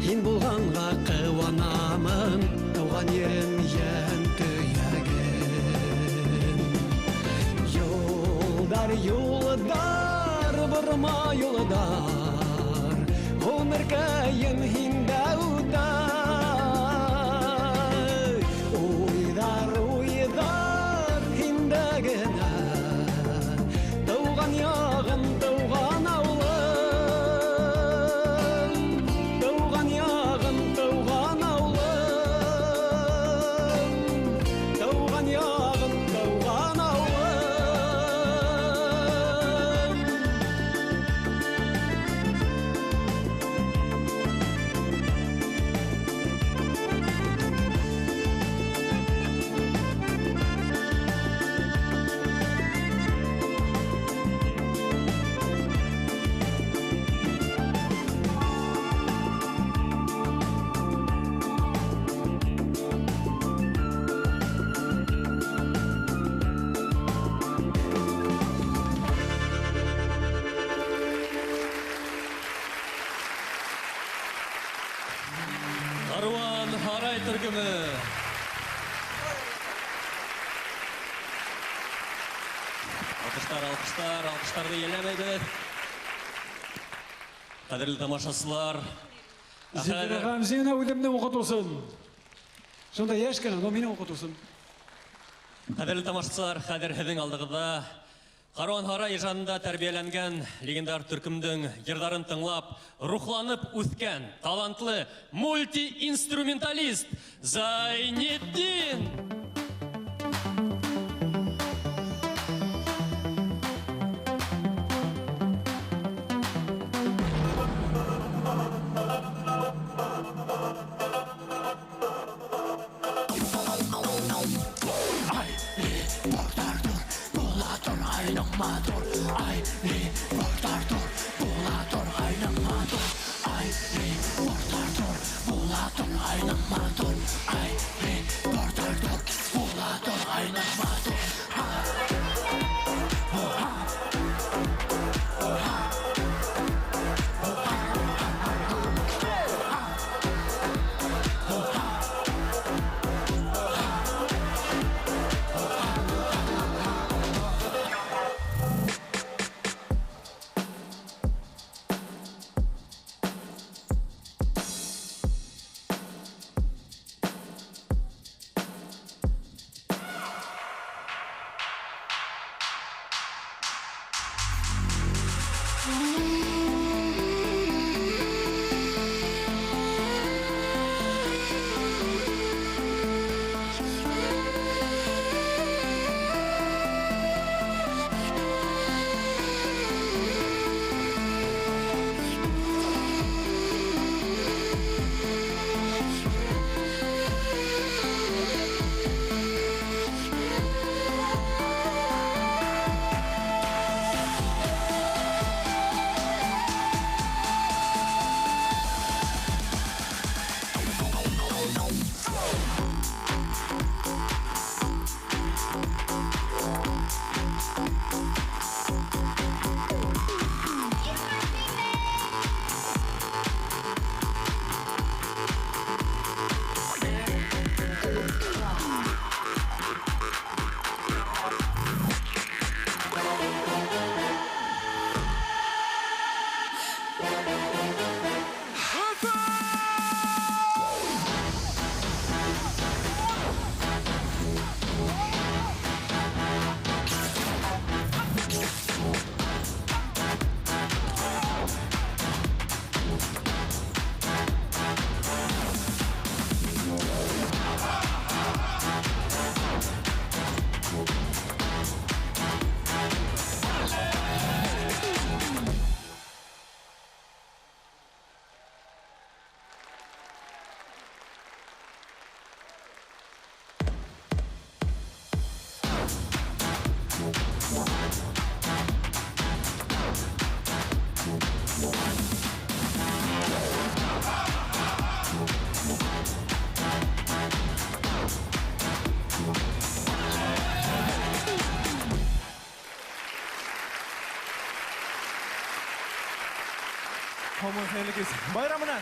Һин булганга кыуанамын, туган ерем ян төягем. Юлдар, юлдар, бырма юлдар, гомеркәем һиндә үтәр. Уйдар, уйдар, һиндә генә, туган ягым, туган авылым. Каруан Һарай төркеме. Алкыштарды елемейді. Қадірлі тамашасылар. Зинагам, зина үлімді оқытусын. Сонда ешкіні, но мені оқытусын. Қадірлі тамашасылар, қадір һеҙҙең алдығыда. Каруан Һарай жанында тәрбиәләнгән легендар төркемдең йырҙарын тыңлап, рухланып үҫкән, талантлы мульти-инструменталист Зайнетдин. Komünselligiz bayramынан.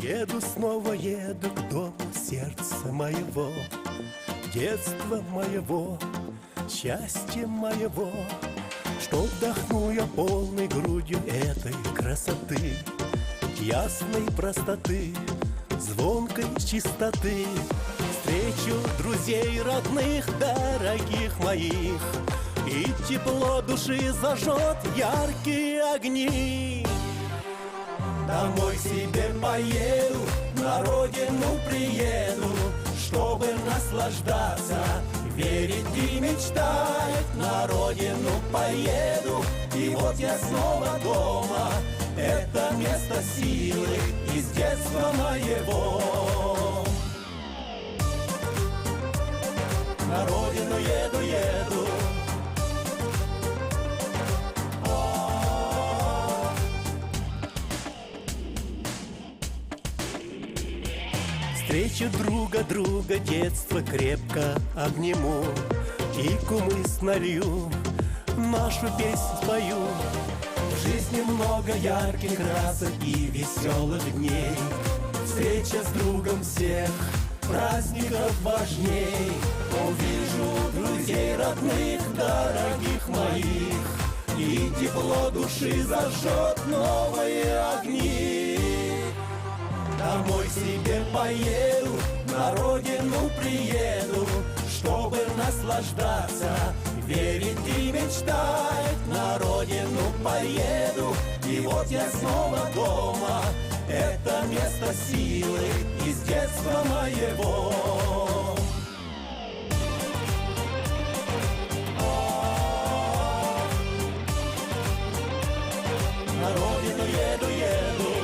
Еду, снова еду к дому сердца моего, детства моего, счастья моего, что вдохну я полной грудью этой красоты, ясной простоты, звонкой чистоты. Встречу друзей родных, дорогих моих, и тепло души зажжет яркие огни. Домой себе поеду, на родину приеду, чтобы наслаждаться, верить и мечтать. На родину поеду, и вот я снова дома. Это место силы из детства моего. на родину еду, еду. Встречу друга, детство крепко обниму и кумыс налью, нашу песню спою. В жизни много ярких красок и веселых дней. Встреча с другом всех праздников важней. Увижу друзей родных, дорогих моих, и тепло души зажжет новые огни. Домой себе поеду, на родину приеду, чтобы наслаждаться, верить и мечтать. На родину поеду, и вот я снова дома. Это место силы из детства моего. На родину еду, еду.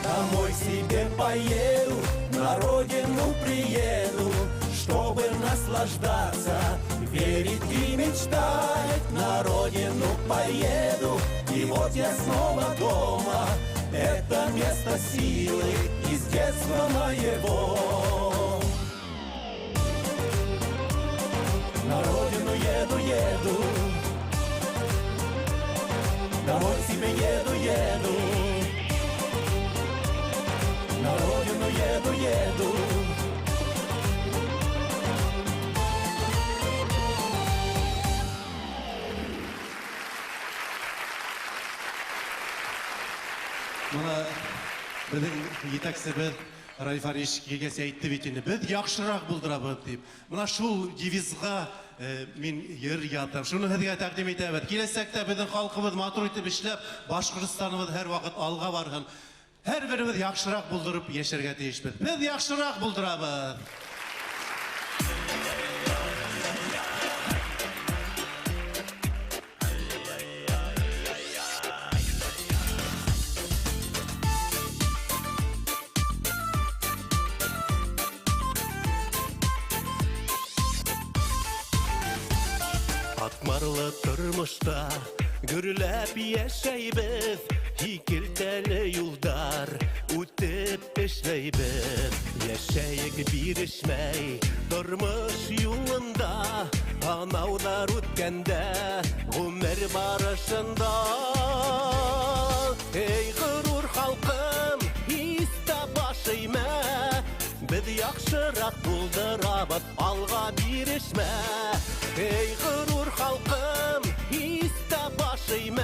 Домой себе поеду, на родину приеду, чтобы наслаждаться, верить и мечтать. На родину поеду, и вот я снова дома. Это место силы из детства моего. На родину еду, еду. Домой себе еду, еду. На родину еду, еду. Мына біздің етәксібі Райфариш кегесі айтты бетіне, біз яқшырақ бұлдырабыз деп. Мына шул девизға мен ер ятам. Шуны хәдіге тәқдим етәбет. Келесекте біздің халқымыз матур етіп ішлеп, Башқұртстанымыз әр вақыт алға барған. Әр біріміз яқшырақ бұлдырып ешерге тиішпіз. Біз яқшырақ бұлдырабыз. Атмарлы тұрмышта гүрләп яшәйбез, икелтәле юлдар үтеп эшләйбез. Яшәйек бирешмәй тормыш юлында, анаулар үткәндә гомер барышында. Эй горур халкым, истә башыйма, біз яхшырак булдырабыз, алга бирешмә. Эй горур халкым, истә башыйма,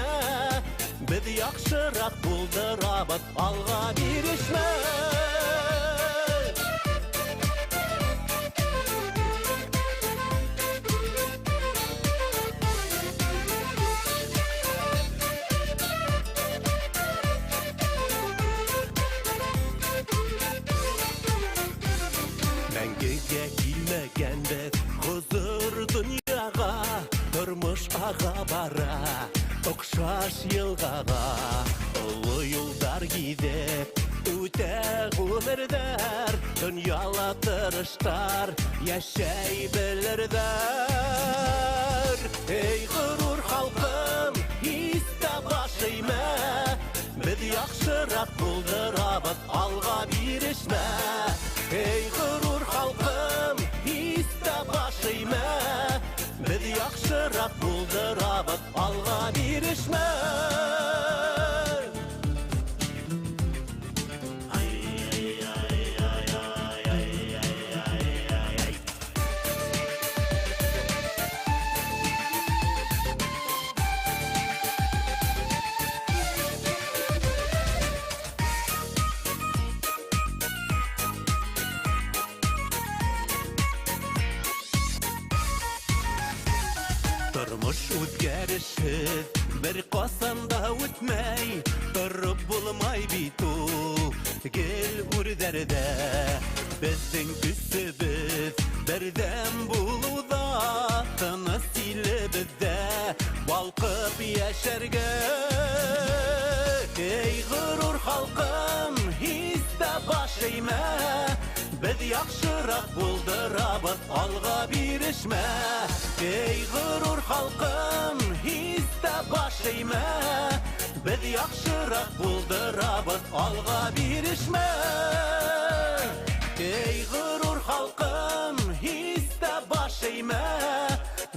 біз яхшырак булдырабыз, алга бирешмә. Мәңгегә килмәгәнбез хозур дөньяга, тормыш ага бара, охшаш елгага. Олы юлдар гидеп, үтә гомердәр, дөньяла тырыштар, яшәй белердәр. Эй горур халкым, истә башыйма, біз яхшырак булдырабыз, алга бирешмә. Эй горур халкым, истә башыйма, біз яхшырак булдырабыз, алга бирешмә. etmey Durrup bulmay bitu Gel urderde Bizden küsübüz Birden buluda Tını sili bizde Balkıp yaşarga Ey gurur halkım Histe başlayma Biz yaxşırak buldurabız Alga birişme Ey gurur halkım Histe başlayma Biz yaxşırak buldurabız Alga birişme Ey gurur halkım Histe başlayma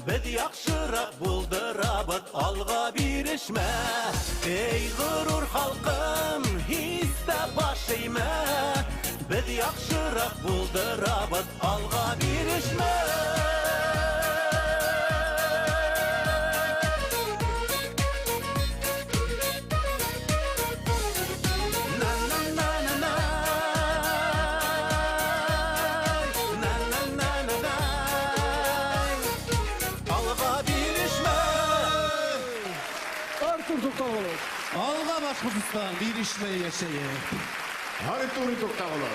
Biz yaxşırak buldurabız Alga birişme Ey gurur halkım Histe başlayma Biz yaxşırak buldurabız Alga birişme Artur Toktavoğlu. Alga Başkırtıstan bir işmeyi yaşayı. Artur Toktavoğlu.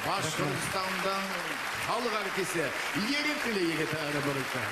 Başkırtıstan'dan hалық әркесі ерек тілейге тәрі бұрышты.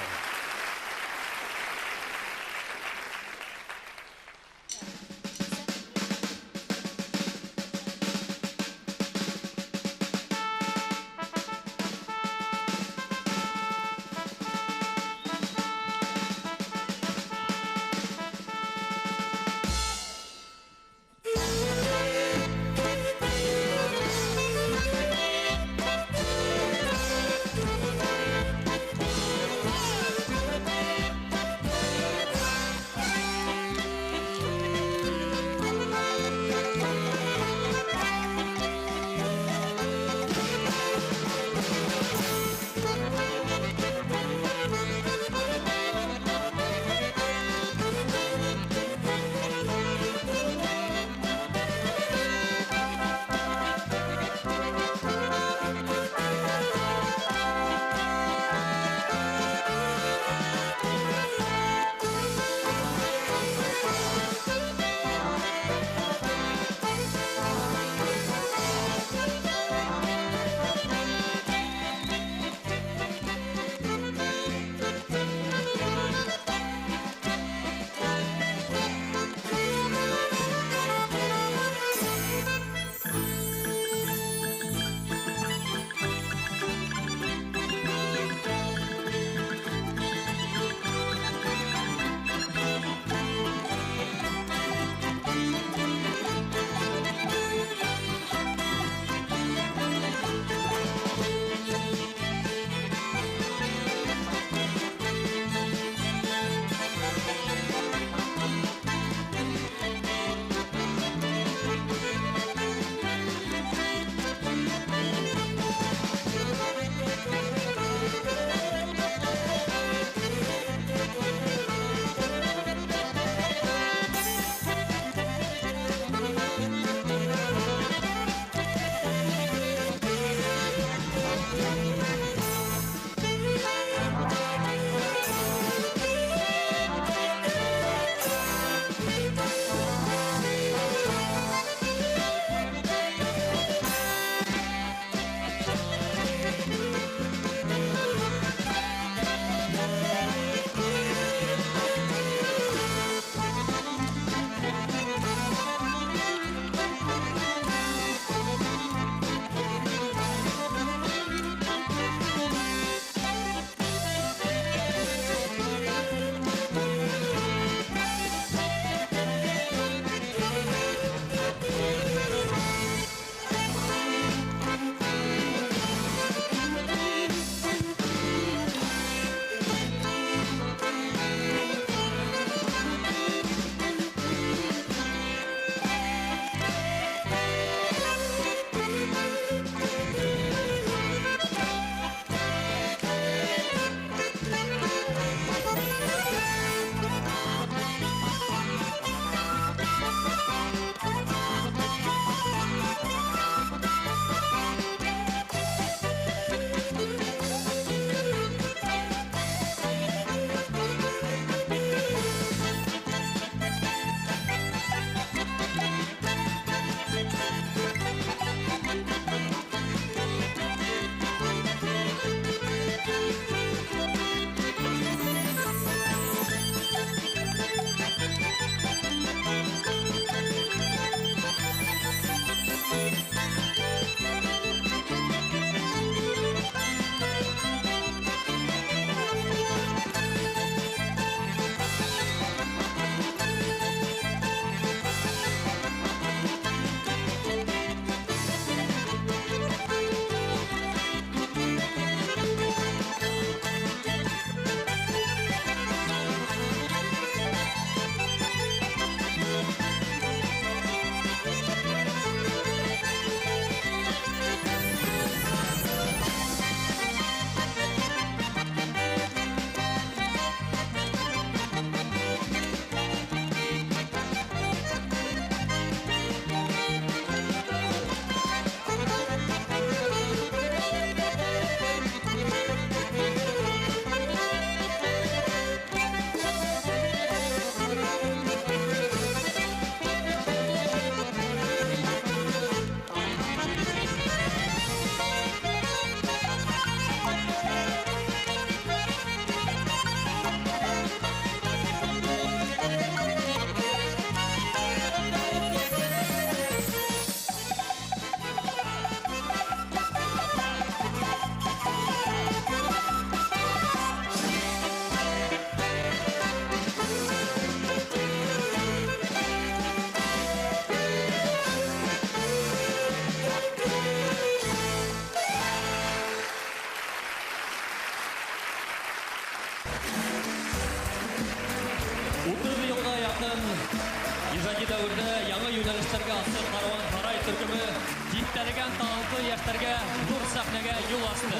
юнәлештәргә асыл Карван Һарай төркеме җиттелгән талантлы яшьләргә зур сәхнәгә юл асты.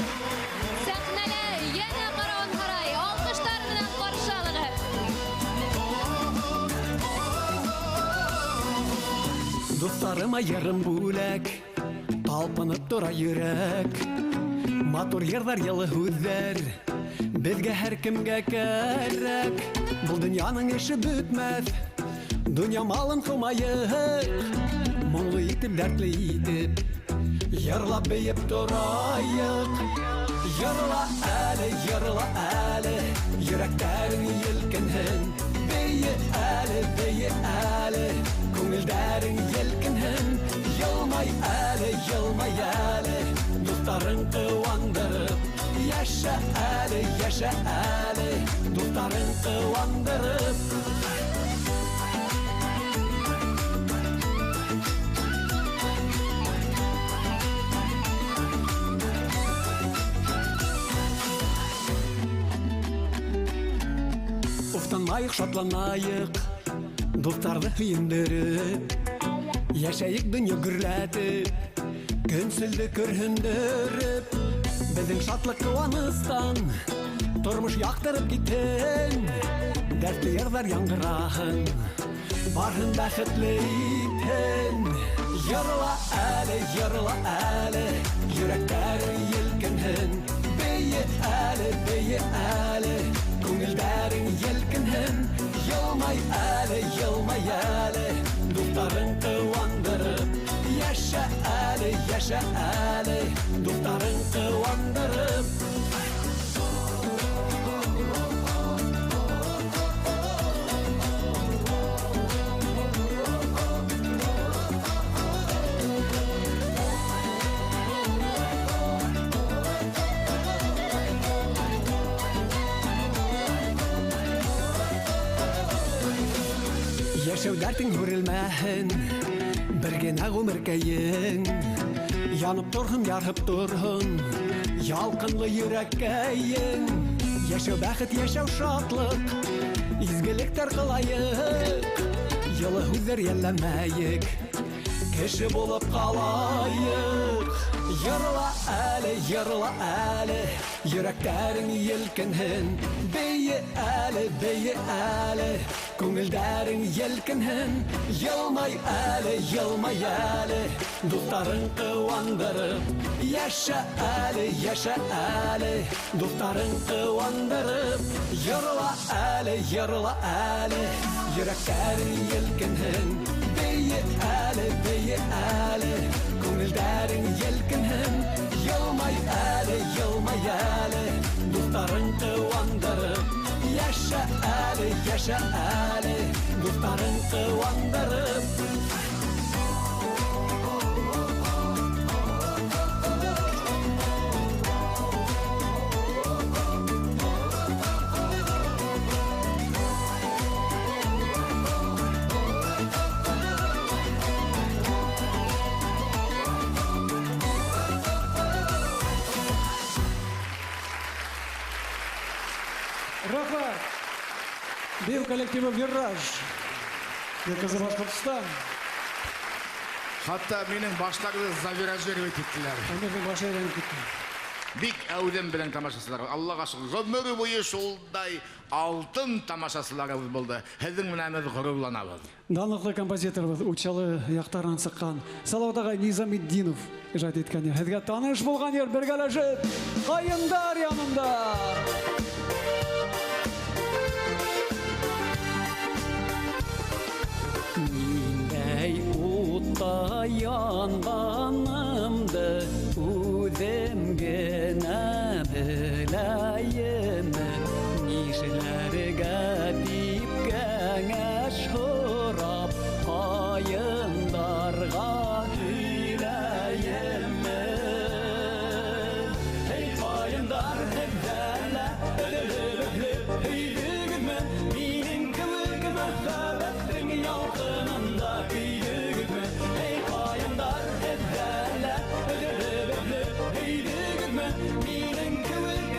Сәхнәгә яңа Карван Һарай алкышлар белән каршы алыгыз. Дусларыма ярым бүләк, талпынып тора йөрәк. Матур йырлар, йылы һүзләр, безгә һәркемгә кәрәк. Бу дөньяның эше бетмәс, дөнья малын кылмаек. Моңлы итеп, дәртле итеп, йырлап бейеп торайык. Йырла әле, йөрәктәрең елкенһен. Бейе әле, күңелдәрең елкенһен. Йылмай әле, дусларың кыуандырып. Яша әле, дусларың кыуандырып. Уфтанмайык, шатланайык, дусларны һөендереп. Яшәйек дөнья гөрләтеп, көнсөлдө көрһендереп. Безнең шатлык куаныстан тормыш яктырып китһен. Дәртле йырлар яңгыраһын, барһын бәхетле итһен. Йырла әле, йөрәктәрең елкенһен. Бейе әле, күңелдәрең елкенһен. Йылмай әле, дусларың кыуандырып. Яша әле, дусларың кыуандырып. Яшәү дәртең күрелмәһен, бер генә гомеркәең. Янып торһын, ярһып торһын, ялкынлы йөрәккәең. Яшәү бәхет, яшәү шатлык, изгелектәр кылайык. Йылы һүзләр йәлләмәйек, кеше булып калайык. Йырла әле, йөрәктәрең елкенһен. Бейе әле, күңелдәрең елкенһен. Йылмай әле, дусларың кыуандырып. Яша әле, дусларың кыуандырып. Йырла әле, йөрәктәрең елкенһен. Бейе әле, күңелдәрең елкенһен. Йылмай әле, дусларың кыуандырып. Яша әле, дусларың кыуандырып. Рахмат. Бил коллективы «Вираж». Елкасы Башкортостан. Хатта менің баштарды завираж беріп еттілер. Менің башы әйленіп кетті. Бик әуден білен тамашасылар. Аллаға шүкір. Ғөмірі бойы шолдай алтын тамашасыларымыз болды. Хәзің мінәміз ғұрырланабыз. Данлыклы композиторыбыз учалы яқтарын сыққан Салават ағай Низамиддинов ижад еткән. Хәзгә таныш болған ер бергәләшеп, Қайындар янында. Ниндәй утта янганымды үзем генә беләем. Нишләргә дип кәңәш һорап, Кайындарга һөйләем. Эй Кайындар, һәдәлә, һөйләгезме, минем кебек мәхәббәтең ялкынында көйгезме. Эй Кайындар, һәдәлә, һөйләгезме, минем кебек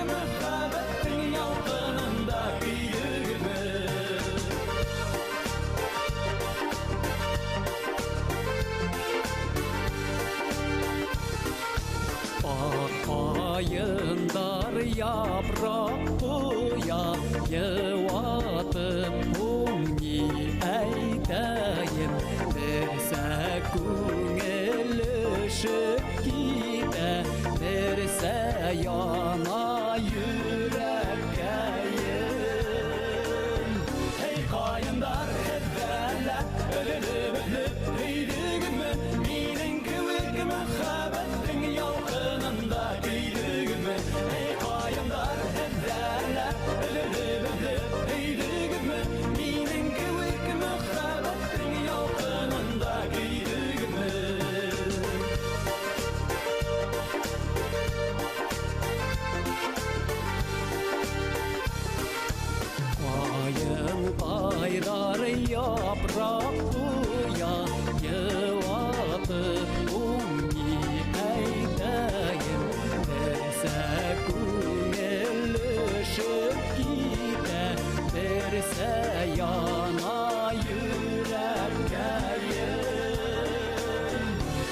yaprak koya Yıvatım umni eyteyim Derse kungilişip gide Derse yana yürekkeyim Hey kayındar hep derler ölülü ölüp büyüdüğümü Minin kıvık mehabetin yalkınında büyüdüğümü Hey kayındar hep derler ölülü ölüp büyüdüğümü Minin kıvık mehabetin yalkınında büyüdüğümü Kayın kayrarı yaprak buya Yıvatıp umni eydeyim Derse kungilişip gide Derse yana yürekkeyim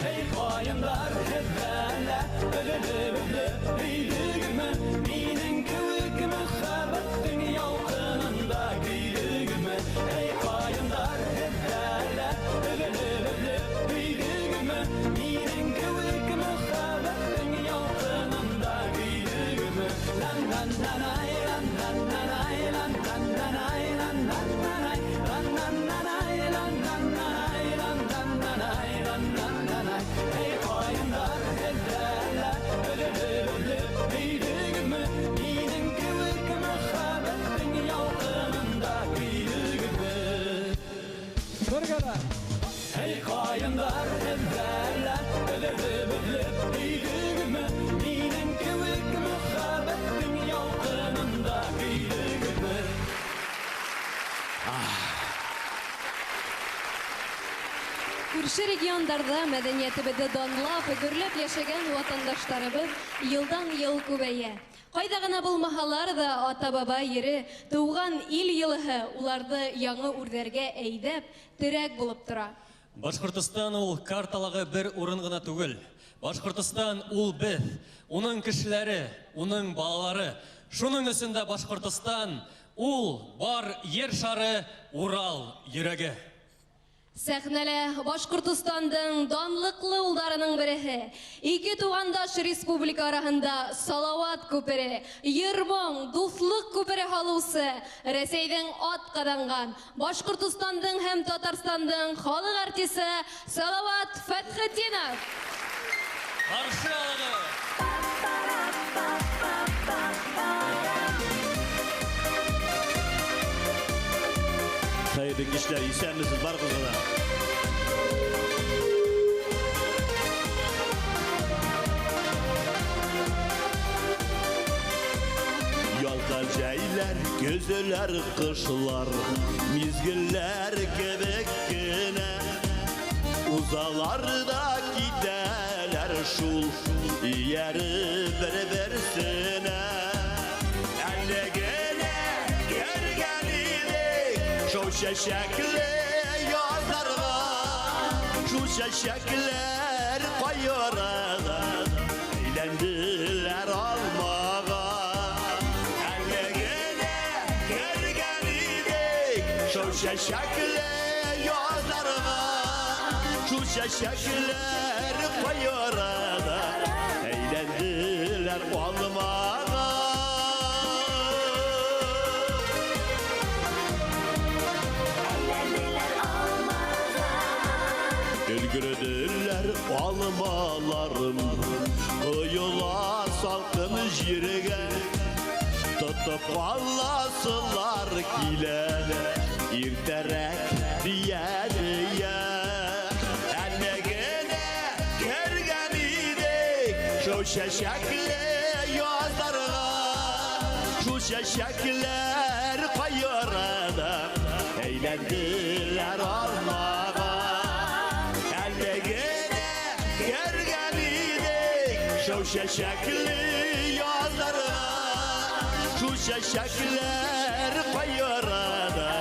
Hey kayınlar hep derler ölülü ölüp büyüdüğümü Minin kıvık mehabetin yalkınında büyüdüğümü Hey kayınlar hep derler ölülü ölüp büyüdüğümü Minin kıvık mehabetin yalkınında büyüdüğümü Lan lan nanay lan lan nanay lan lan nanay lan lan nanay Lan lan nanay lan lan nanay lan lan nanay lan lan nanay Hey kayınlar hep derler ölülü ölüp büyüdüğümü Minin kıvık mehabetin yalkınında büyüdüğümü Birgeler. Hey kayınlar hep derler ölülü ölüp büyüdüğümü Minin kıvık mehabetin yalkınında büyüdüğümü Күрше региондарда мәдәниятебезне данлап, гөрләп яшәгән ватандашларыбыз елдан-ел күбәя. Кайда гына булмаһалар да ата-баба йөре, туган ил йылыһы уларны яңа үрдәргә әйдәп, терәк булып тора. Башкортстан ул карталагы бер урын гына түгел. Башкортстан ул без, уның кешеләре, уның балалары. Шуның өчен дә Башкортстан ул бар ер шары Урал йөрәге. Сәхнәлә Башкортстандың данлыклы улларының береһе, ике тугандаш республика арасында Салават күпере, Ермон дуслык күпере халусы, Рәсәйдән аткаданган Башкортстандың һәм Татарстандың халык артисты Салават Фәтхетдинов. Каршы алыгыз. Hayırlı kişiler, iyisiniz, var kızlar. Yalkar ceyler, gözler kışlar, mizgiller gebekkine, uzalarda giderler şul, yeri bersine. Şu şeşekli yazlarına, şu şeşekler koyuyorlar, eğlendiler almağa. Ellerine gergen idik, şu şeşekli yazlarına, şu şeşekler koyuyorlar, eğlendiler almağa. Gülgürüdüller almalarım, kıyılar salkın jirge, tutup allasılar kiler, irterek diye diye. Elmegine gergen idik, şu şeşekli yazlarına, şu şeşekler kayırada, eğlendiler almağa. Şu şeşekli yazlara, şu şeşekler kayırada,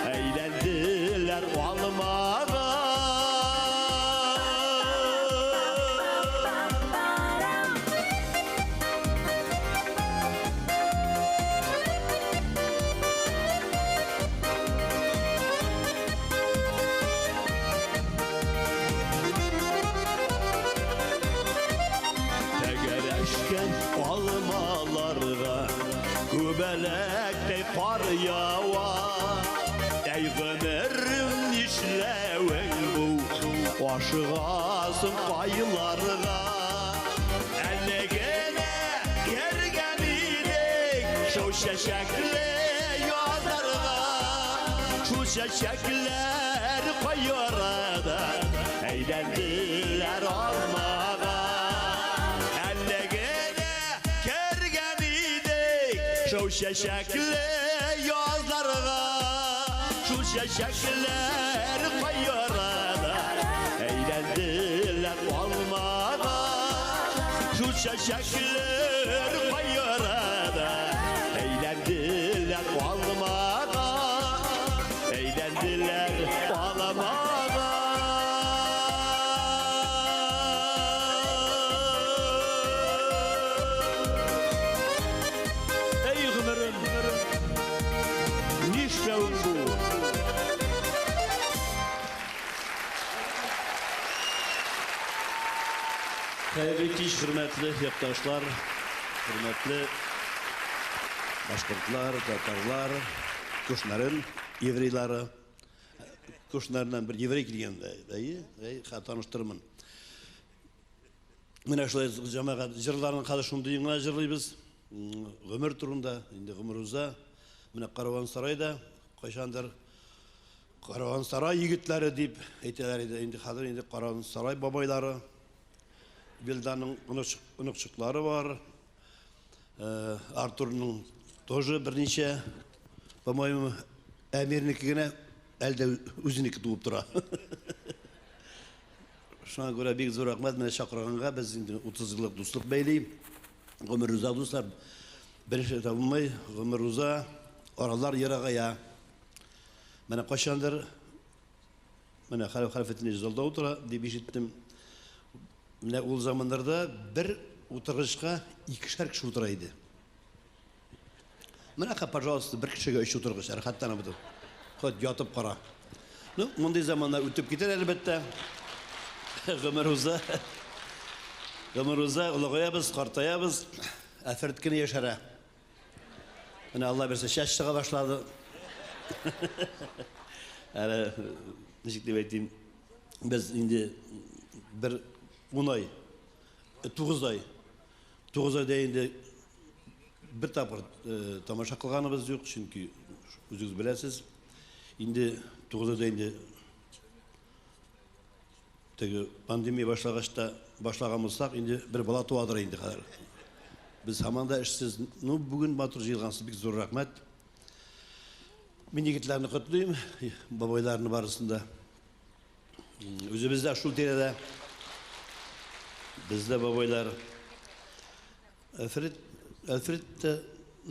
eğlendiler almağa. felekte kar yağar Ey ömrüm işlevin bu Aşığasın kayılarına Ellegene yergen idik Şu şeşekli yazlarına Şu şeşekler koyarada Eğlendiler almağa Ellegene yergen idik Şu şeşekli yazlarına Şu şeşekler koyarada Eğlendiler olmağa Şu şeşekler koyarada Eğlendiler olmağa Eğlendiler olmağa Ey ömrüm Nişlevin bu Hayırlı kiş, hürmetli yurttaşlar, hürmetli Başkırtlar, Tatarlar, Kuşların, Yevrileri, Kuşlarından bir Yevri kilgen tanıştırmın. Mine şulay cemaat jırlarının kadışındı yığına jırlıyız. Ömür turunda, indi ömürüze, mine Karavansaroy'da, koşandır Karavansaroy yigitleri deyip eyteler idi. Indi hazır indi Karavansaroy babayları. Bildan'ın ınıkçıkları var. Artur'un тоже birnişe по-моему emirnikine elde üzüniki tuğup dura. Şuna göre bir zor rahmet mene şakırağınğa biz 30 yıllık dostluk beyleyim. Ömür Rıza dostlar birisi tanımay Ömür Rıza oralar yarağaya. Mene koşandır mene halifetini izolda otura diye işittim. Mine o zamanlarda bir oturuşka ikişer kişi oturaydı. Mine pожалуйста bir kişiye üç oturmuş. Hatta ne budur? Hadi yatıp kara. No, bunday zamanlar ötüp gider elbette. Ömür Rıza ulağayabız, kartayabız. Afertkini yaşara. Mine Allah verse şaştığa başladı. Yani neşik deyip ettiğim biz indi bir 10 ay, 9 ay deyinde bir tapır tamaşa kılganımız yok çünkü özünüz bilesiz. Indi 9 ay deyinde pandemiya başlağımızsak indi bir bala tuadır indi kadar. Biz hemen de işsiz. Bugün batır jıyılgansız bir zor rahmet. Ben yigitlerini kutlayayım, babaylarını barısında. Özümüzde şul terede bizde babaylar Alfred de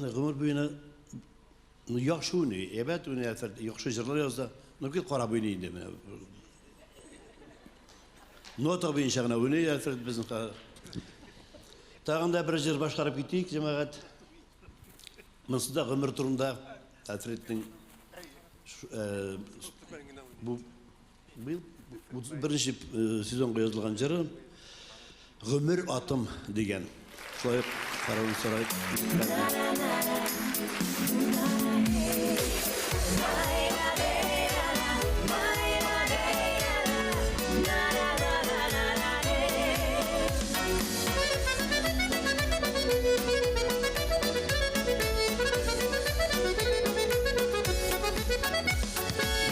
ömür boyuna yaxşı oynuyor. Evet oynuyor Alfred. Yaxşı jırlar yazdı. Nökül qara boyunu indi. Nota boyun şağına oynuyor Alfred bizim. Tağında bir jır başkarıp gittik cemaat. Mısırda ömür turunda Alfred'in bu birinci sezonga yazılgan jırı Ömür atım degen. Şöyle Karavansaroy.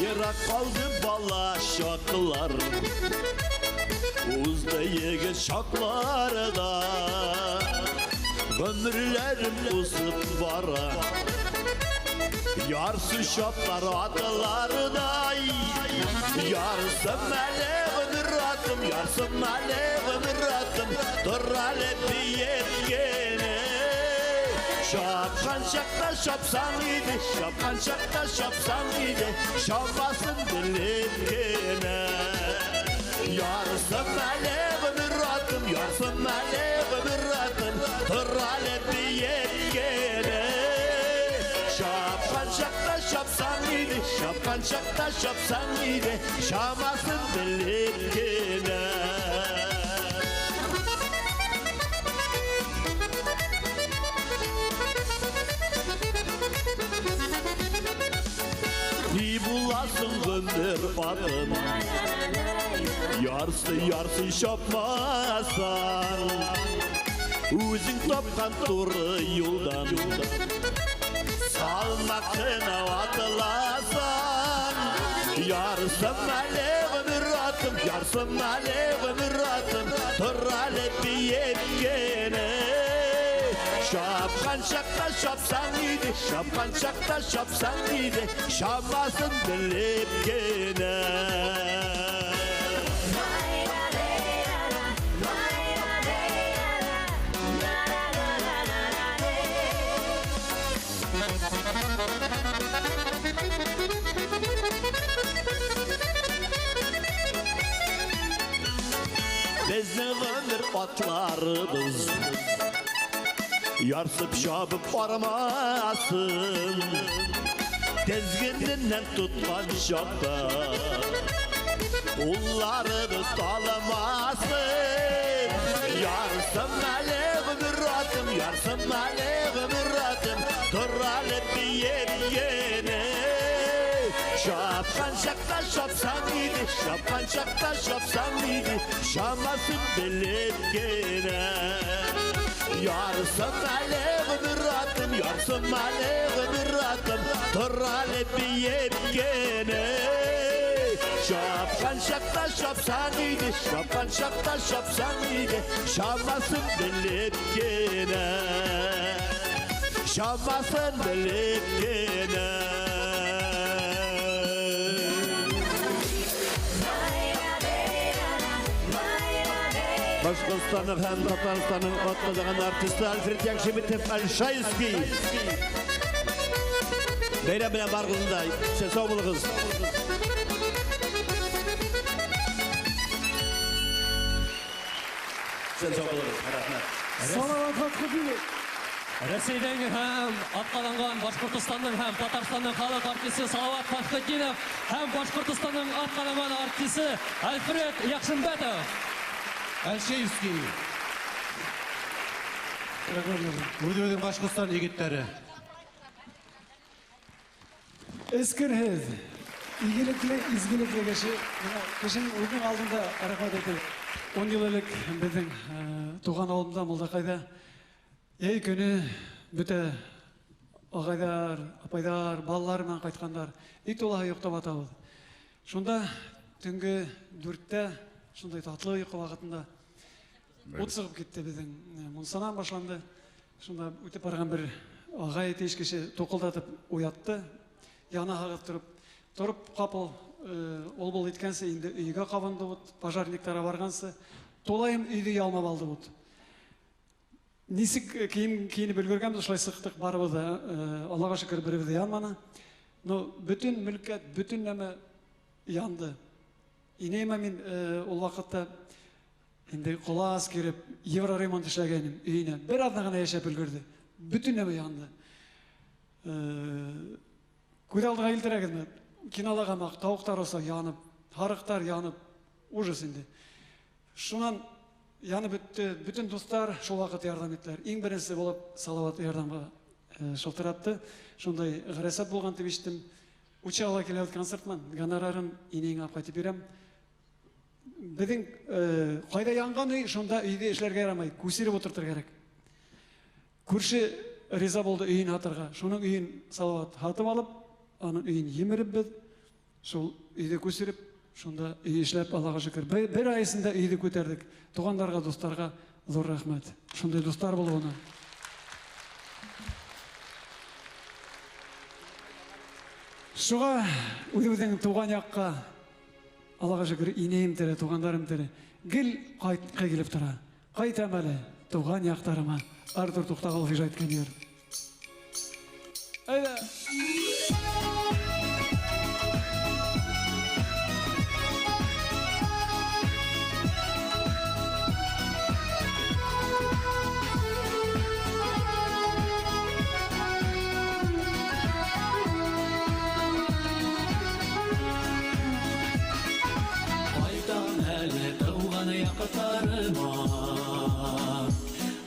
Yırak kaldı bala şaklar Uzda yegin şaklarda Ömürlerim uzup vara Yarsın şaplar adılarda Yarsın mele ömür atım Yarsın mele ömür atım Dur alep yetkene Şapkan şakta şapsan idi Şapkan şakta şapsan idi Şapasın diletkene Yarsın mele ömür atım Yarsın mele ömür atım Dur alep yetkene Şapkan şakta şapsan idi Şapkan şakta şapsan idi Şapasın diletkene Ярсы шапмасан Өзің тапқан туры юлдан Салмақына атыласан Ярсым әлі ғымыратым Ярсым әлі ғымыратым Тұр әлі бейеткені Шапқан шақта шапсаң дейді Шапқан шақта шапсаң дейді Шамасын біліп кені Біздің өмір атларыбыз Ярсып шабып бармасын Тезгінінен тұтқан шақта Ұлларыбыз таламасын Ярсым әлі ғымыратым Ярсым әлі ғымыратым Тұр әлі бейеткені Шапқан шақта шапсаң дейді Шапқан шақта шапсаң дейді Шамасын білеткені Ярсым әлі ғымыратым Ярсым әлі ғымыратым Тұр әлі бейеткені Шапқан шақта шапсаң дейді Шапқан шақта шапсаң дейді Шамасын білеткені Шамасын білеткені Башқұртстанның һәм Татарстанның атқазаған артисті Альфред Якшеметов Алшайский. Бейрам білен барғызында, сен сау болыңыз. Сен сау болыңыз, рахмет. Салават Фатхудинов. Ресейдің һәм атқаланған Башқұртстанның һәм Татарстанның халық артисі Салават Фатхудинов һәм Башқұртстанның атқаланған артисі Альфред Якшеметов. Әлшейевский. Өдеудің Башқұртстан егеттері. Ескерхез. Игіліклі, изгіліклі кешің өзінің алдында рахмет айтып. 10 ел елік біздің туған ауылымда Молдақайда ей күні бүті ағайдар, апайдар, балаларымен қайтқандар. Ит олағы ұйықтап атабыз. Шонда түнгі 4-те шындай татлы ұйқы вақытында от шығып кетті біздің мұнсанан башланды. Шында өтіп барған бір ағай тешкеше тоқылдатып оятты. Яна қағып тұрып қапыл ол бол еткенсі енді үйге қабынды бұд, пожарниктара барғансы толайым үйді алмап алды бұд. Несік кейіні білгергенді ұшлай сықтық барыбыды, Аллаға шүкір бірібіді янманы. Но бүтін мүлкет, бүтін нәмі янды. Инейма мен ол вақытта енді қолас керіп, евро ремонт ішләгенім үйіне. Бір адына ғана ешеп үлгірді. Бүтін нәмі янды. Көдалдыға елдірәгізді. Киналаға мақ, тауықтар оса янып, харықтар янып, ужас енді. Шунан яны бүтін достар шол вақыт ярдам еттілер. Ең бірінсі болып Салават ярдамға шылтыратты. Шондай ғарасат болған деп ештім. Учала келеді концертман, гонорарын инең ап қайтып берем. Біздің қайда янған үй, шонда үйде ішлерге ярамай, көсеріп отыртыр керек. Көрші риза болды үйін атырға. Шоның үйін Салават хатып алып, аның үйін еміріп біз, сол үйде көсеріп, шонда үй ішлеп, Аллаға шүкір. Бір айысында үйді көтердік. Туғандарға, достарға зор рахмет. Шондай достар бол оны. Шуға өз-өзің туған яққа, Аллаға шүкір, инейім тірі, туғандарым тірі. Гіл қайтқа келіп тұра. Қайтам әлі туған яқтарыма. Артур Тоқтағұлов ижайткен ер. Айда!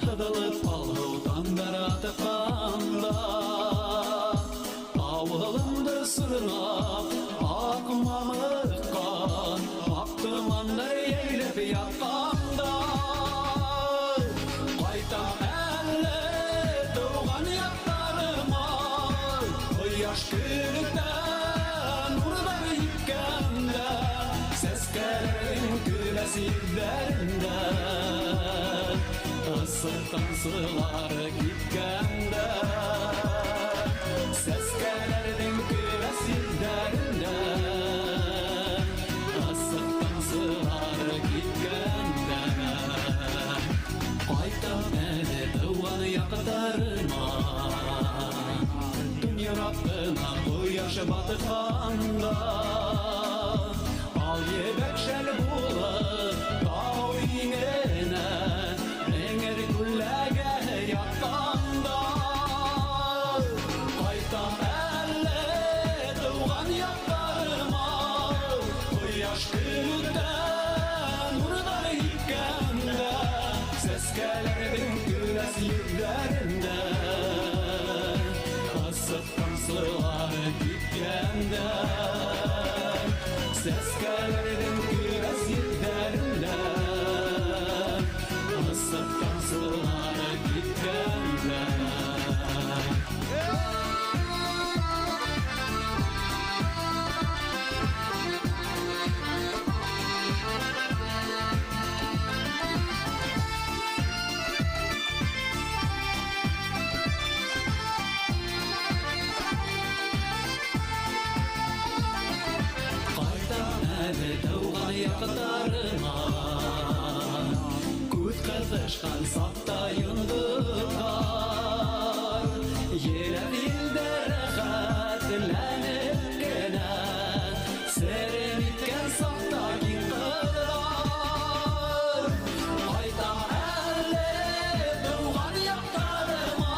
Hıdılıp alğıdan beri tıkanda Avılımdı sırnap akmamı tıkan Aktımanda eyle ятканда кайтам әле туган яктарыма кояш күлдән нурдай иккәндә сәскәләрнең көләс йөзләрендә ысык тамчылары кипкәндә сәскәләрнең көләс йөзләрендә ысык тамчылары кипкәндә кайтам әле туган яктарыма дөнья Раббына кояш батканда ал ебәк шәл булып тау иңенә эңер күлләгә ятканда кайтам әле туган яктарыма кояш күлдән нурдай иккәндә сәскәләрнең көләс йөзләрендә ысык тамчылары кипкәндә сәскәләрнең көләс йөзләрендә ысык тамчылары кипкәндә Туган яктарыма күз кызышкан сакта йондыктар еләп илдә рәхәтләнеп кенә серен иткән сакта киң кызлар кайтам әле туган яктарыма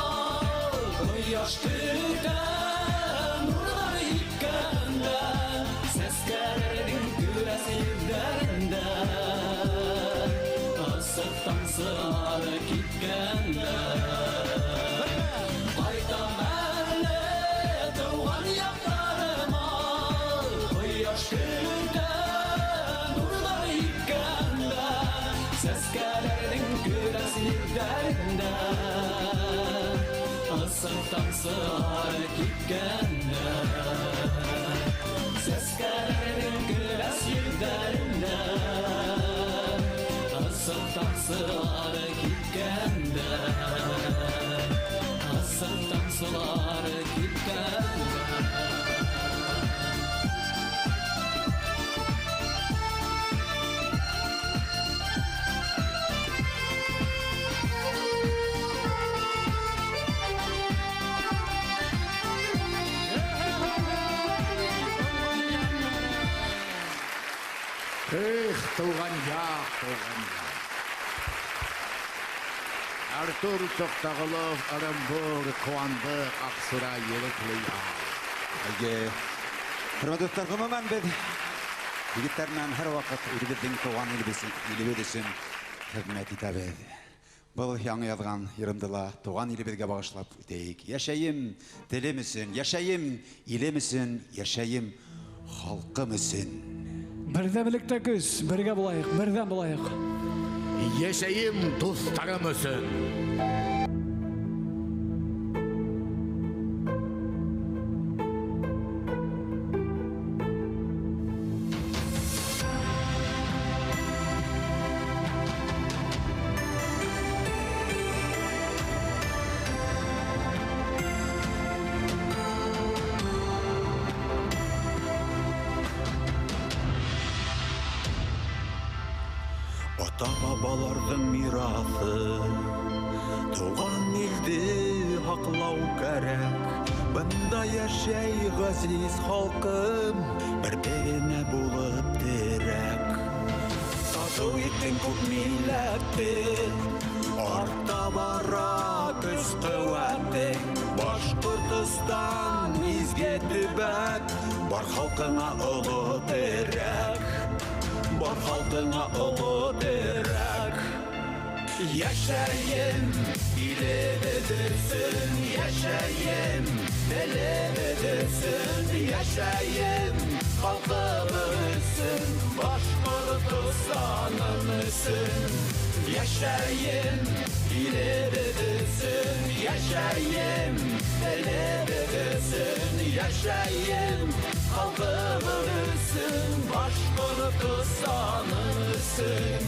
кояш күлдән нурдай иккәндә сәскәләрнең көләс йөзләрендә ысык тамчылары кипкәндә кайтам әле туган яктарыма кояш күлдән нурдай иккәндә сәскәләрнең көләс йөзләрендә ысык тамчылары кипкәндә сәскәләрнең көләс йөзләрендә ысык тамчылары кипкәндә ысык тамчылары кипкәндә Эх, туган як, туган як. Артур Тоқтағұлов, Орынбор, Қуандық, Ақсура, Еліклі Әйге, құрметтар ғымыман бед, егіттермен әр вақыт үргіздің туған елібед үшін хізмет етабед. Бұл яңы язған ерімділа туған елібедге бағышлап өтейік. Яшайым тілім үшін, яшайым елім үшін, яшайым халқым үшін. Бірден білікті күз, бірге болайық, бірден болайық. Яшайым достарым үшін. Ата-бабалардың мирасы, туған елді хақлау кәрәк. Бында яшәй ғазиз халқым, бір-біріне болып терәк. Тату еттің күп милләтті, артта бара көз қуәттің. Башқұртыстан изге түбәк, бар халқыңа ұлы терәк. Бар халқыңа ұлы терәк. Яшайым, илебедірсін, яшайым, білебедірсін, яшайым, халқым өссін, башқұр Bашkortostan'ın üstün yaşayın İleridüsün yaşayın Deleridüsün yaşayın Halkımın üstün Bashkortostan'ın üstün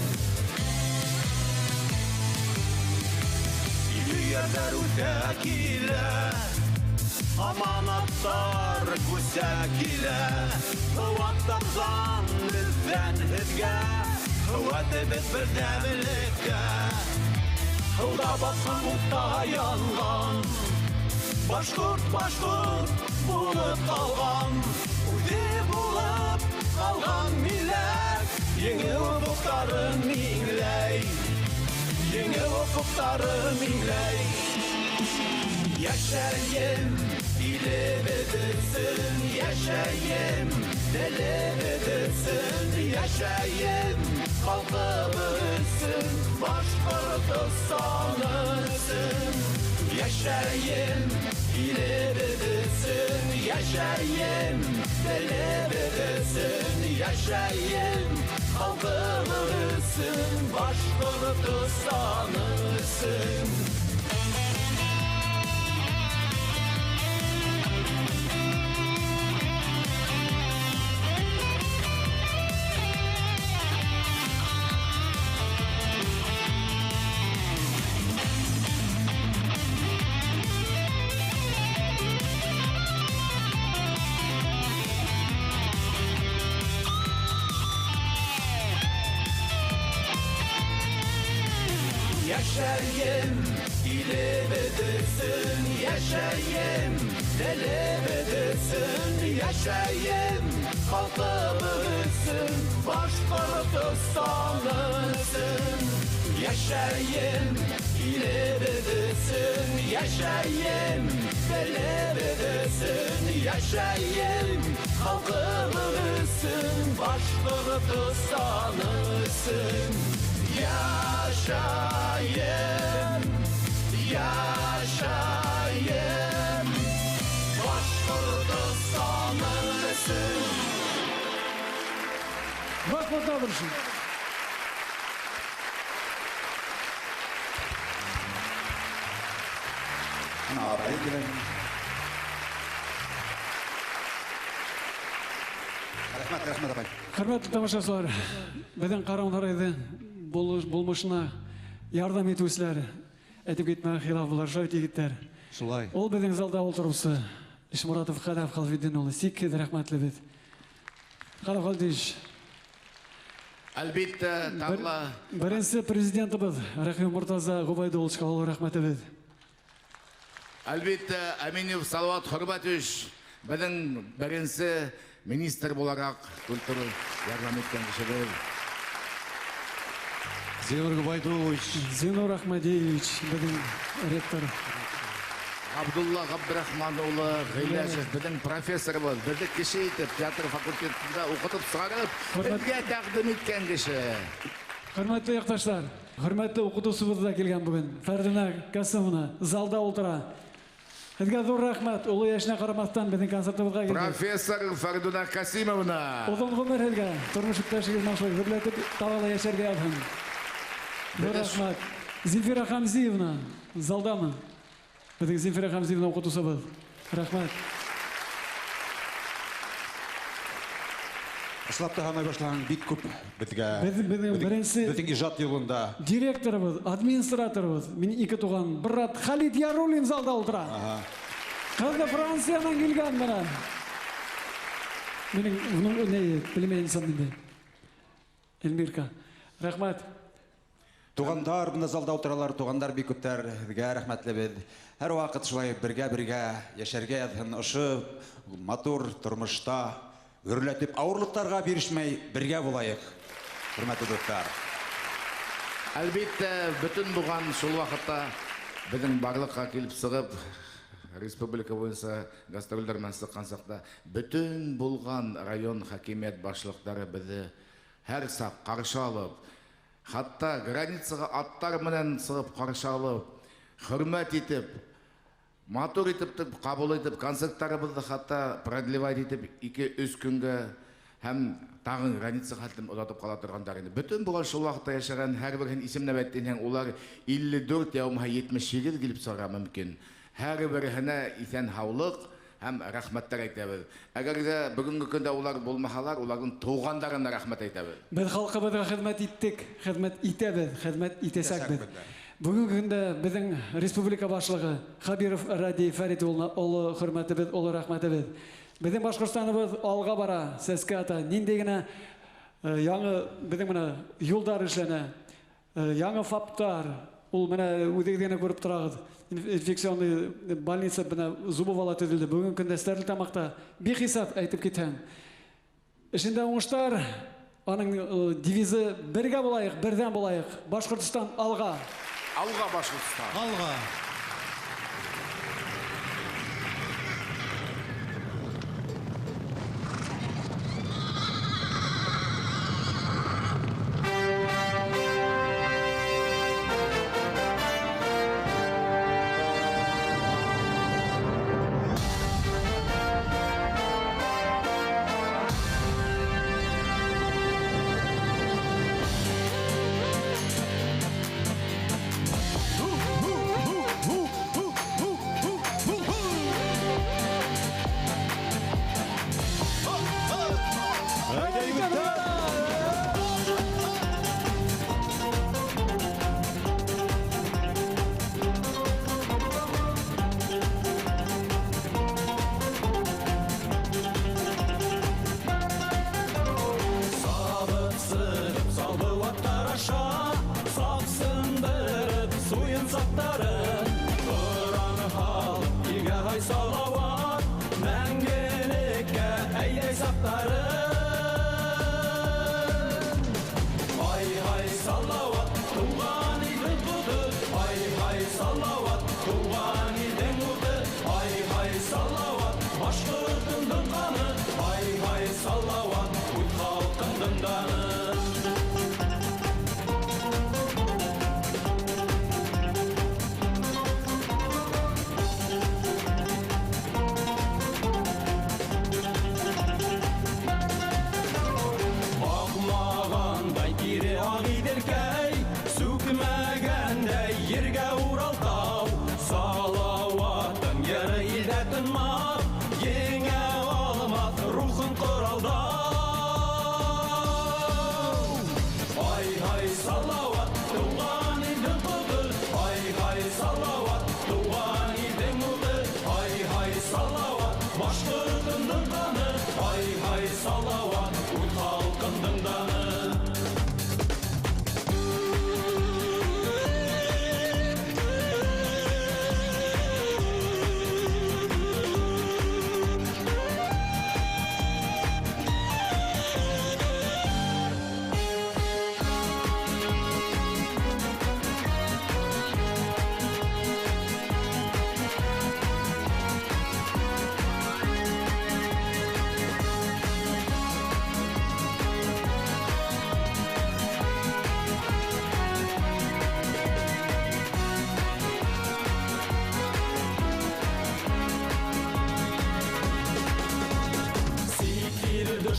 Yerler utekile Amanatlar kusakile Vattandan bizden hizge Vatibit birdemlikte Hılda basın mutla yangan Bashkurt bulup kalgan Udi bulup kalgan millet Yeni ufukların mingley Yeni ufukların mingley Yaşayın, ileridüsün yaşayın Deleridüsün yaşayın Halkımızsın, Bashkortostan'ısın Yaşayın, ileridüsün yaşayın Deleridüsün yaşayın Halkımızsın, Bashkortostan'ısın Yaşayın, ileridüsün yaşayın Deleridüsün yaşayın Halkımızsın, Bashkortostan'ısın Yaşayın, ileridüsün yaşayın Deleridüsün yaşayın Halkımızsın, Bashkortostan'ısın Yaşayın, yaşayın Bashkortostan'ısın Rahmat olsun. Рахмат апай. Hürmetli тамашашылар, біздің Қарауан Сарайды болмышына ярдам етушілер, әйтіп кетмеген хилаф бұлар, жау тегіттер. Шулай. Ол біздің залда отырысы, Ишмуратов Халaf Халфиддинұлы, сиккеді рахматлы бет. Халaf Халдиш. Әлбетте, тағла. Бірінші президенті біз, Рахим Мұртаза Ғубайдолычқа ол рахматы бет. Әлбетте, Әминев Салауат Хұрбатыш, біздің бірінші министр боларақ күлтірі ярдам еткен кішідер. Зинур Ғубайдолыч. Зинур Ахмадеевич, біздің ректор. Абдулла Ғабдрахманұлы Ғиляшев, біздің профессор бол, бізді кіші етіп, театр факультетінде оқытып сығарып, бізге тәқдім еткен кіші. Hürmetli yurttaşlar, hürmetli o'qituvchimiz kelgan bugun. Fardina Kasimovna zalda o'tira. Sizga zo'r rahmat. Ulug' yashina qaramasdan bizning konsertimizga keldi. Professor Fardina Kasimovna. Uzun umr sizga, turmush iqtisodiy mashg'ulot birlikda tavalla yasharga yordam. Zo'r rahmat. Zilfira Hamziyevna zaldami? Bizning Zilfira Hamziyevna o'qituvchimiz. Rahmat. Aslapta hanay başlayan bit kup bizge. Bizim ijat yolunda. Direktorimiz, administratorimiz, mening ikki tug'an Birat Xalid Yarulin zalda o'tira. Hozir Fransiyadan kelgan mana. Mening bilmaysan dedi. Elmirka. Rahmat. Туғандар бұны залда отыралар, туғандар бекөттер, бізге рахмәтлі бед. Әр вақыт шылай бірге-бірге яшәрге ядын ұшы, матур тұрмышта, үрлетіп, ауырлықтарға берішмей бірге болайық. Құрметті достар. Әлбетте, бүтін бұған шул вақытта біздің барлыққа келіп сығып, республика бойынша гастрольдермен сыққансақта, бүтін болған район хакимият басшылықтары бізді әр сақ қаршы алып, хатта границаға аттар менен сығып қаршы алып, хөрмәт етіп, матур етіп, қабыл етіп, концерттарыбызды хатта продлевать етіп, 2-3 күнге һәм тағын граница хәтлем озатып кала торгандар инде. Бөтен булган шул вакытта яшаган һәрберен исемләп әйттең, улар 54 яумга 78 килеп сара мөмкин. Һәрберенә исән һаулык һәм рәхмәттәр әйтәбез. Әгәр дә бүгенге көндә улар булмасалар, уларның тугандарына рәхмәт әйтәбез. Без халкыбызга хезмәт иттек, хезмәт итәбез, хезмәт итәсәк без. Бүгенге көндә безнең республика башлыгы Хабиров Ради Фәрит улы хөрмәтебез, улы рәхмәтебез. Безнең Башкортстаныбыз алга бара, сәскә ата. Нинди генә яңа безнең менә юлдар эшләнә, яңа фаптар, ул менә үдегез генә күреп торагыз. Инфекционный больница бина Зубовала төзелде. Бүгенге көндә Стәрлетамакта бихисап әйтеп китәм. Эшендә уңыштар, аның девизы бергә булайык, бердәм булайык. Башкортстан алга. Алга Башкортстан. Алга.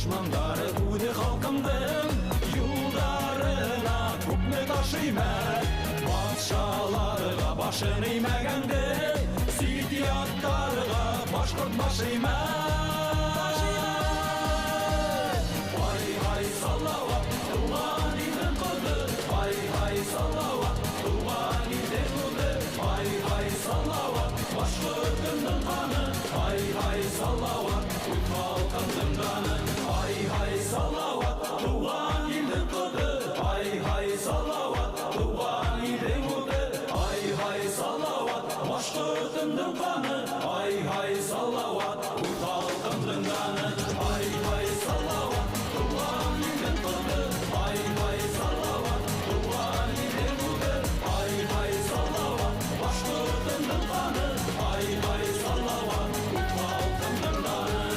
Düşmanları uğdu halkımdın Yollarına hükmü taşıyma Batşalarına başını eğmegende Sidiyatlarına başkurt başıyma Vay hay sallavat Tuğan idin kıldı Vay hay sallavat Tuğan idin kıldı Vay hay sallavat Başkurtundun kanı Vay hay sallavat Uyt halkımdın kanı Hay hay salavat, tuğan ilin kıdı. Hay hay salavat, tuğan ilin kıdı. Hay hay salavat, başkırtındın kanı. Hay hay salavat, uyt halkımdın kanı. Hay hay salavat, tuğan ilin kıdı. Hay hay salavat, tuğan ilin kıdı. Hay hay salavat, başkırtındın kanı. Hay hay salavat, uyt halkımdın kanı.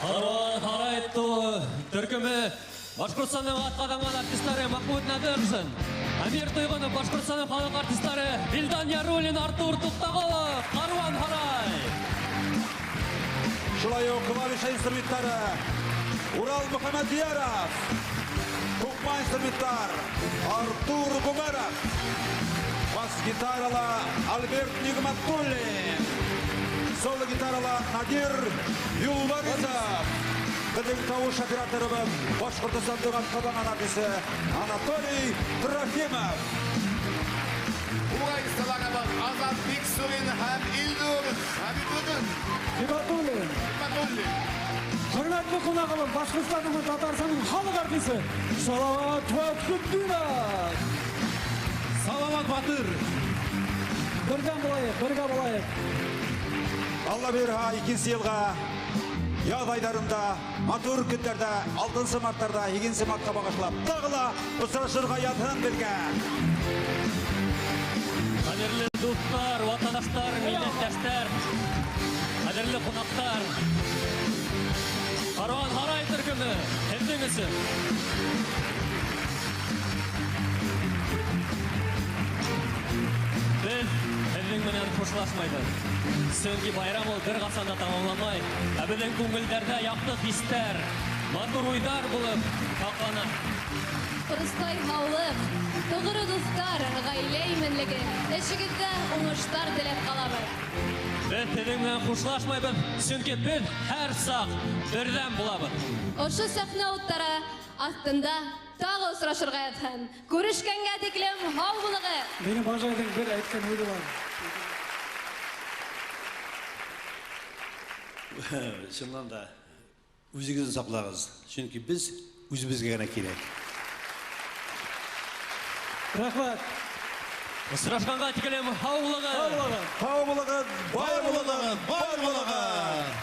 Карван Харайту төркеме Башкортстанның атқадаман артистлары Махмуд Надырсын, Альберт Тойгонов, Башкортстанның халық артистлары Вильдан Ярулин, Артур Туктагулов, Каруан Харай. Шулай ук клавиша инструменттары Урал Мухаммадияров, Кукма инструменттар Артур Гумеров, бас гитарала Альберт Нигматуллин, соло гитарала Надир Юлбарисов, біздің тауыш операторыбыз Башқұртстандың атқадан артисі Анатолий Трофимов. Уайсаларымыз Азат Бексурин һәм Илдур Хабибуллин. Hürmetli konağımız Başkırtстанның Татарстанның халық артисі Салават Фатхуддинов. Салават Батыр. Бірге болайық. Алла берха 2 елға яз айдарында, матур күндерде, 6 марттарда, 2 мартқа бағышлап, тағыла ұсырашырға ятын бірге. Қадірлі достар, ватанаштар, милләттәштәр, қадірлі қонақтар, Каруан Харай төркеме, һеҙҙең өсөн. Беҙ һеҙҙең менән хушлашмайбыҙ. Сөнки байрам ул бер ҡасан да тамамламай, ә беҙҙең күңелдәрҙә яҡты хистәр, матур уйҙар булып һаҡлана. Ҡоростай һаулыҡ, тоғро дуҫтар, ғаилә именлеге, эшегеҙҙә уңыштар теләп ҡалабыҙ. Беҙ һеҙҙең менән хушлашмайбыҙ, сөнки беҙ һәр саҡ берҙәм булабыҙ. Ошо сәхнә уттары астында тағы осрашырға ятһын. Күрешкәнгә тиклем һау булығыҙ. Benim Бажайдың bir әйткән уйы бар. Шыннан да өзіңізді сақлағыз. Чөнки біз өзімізге ғана керек. Рахмат. Осрашқанға тиклем һау булығыҙ. Һау булығыҙ, бар булығыҙ.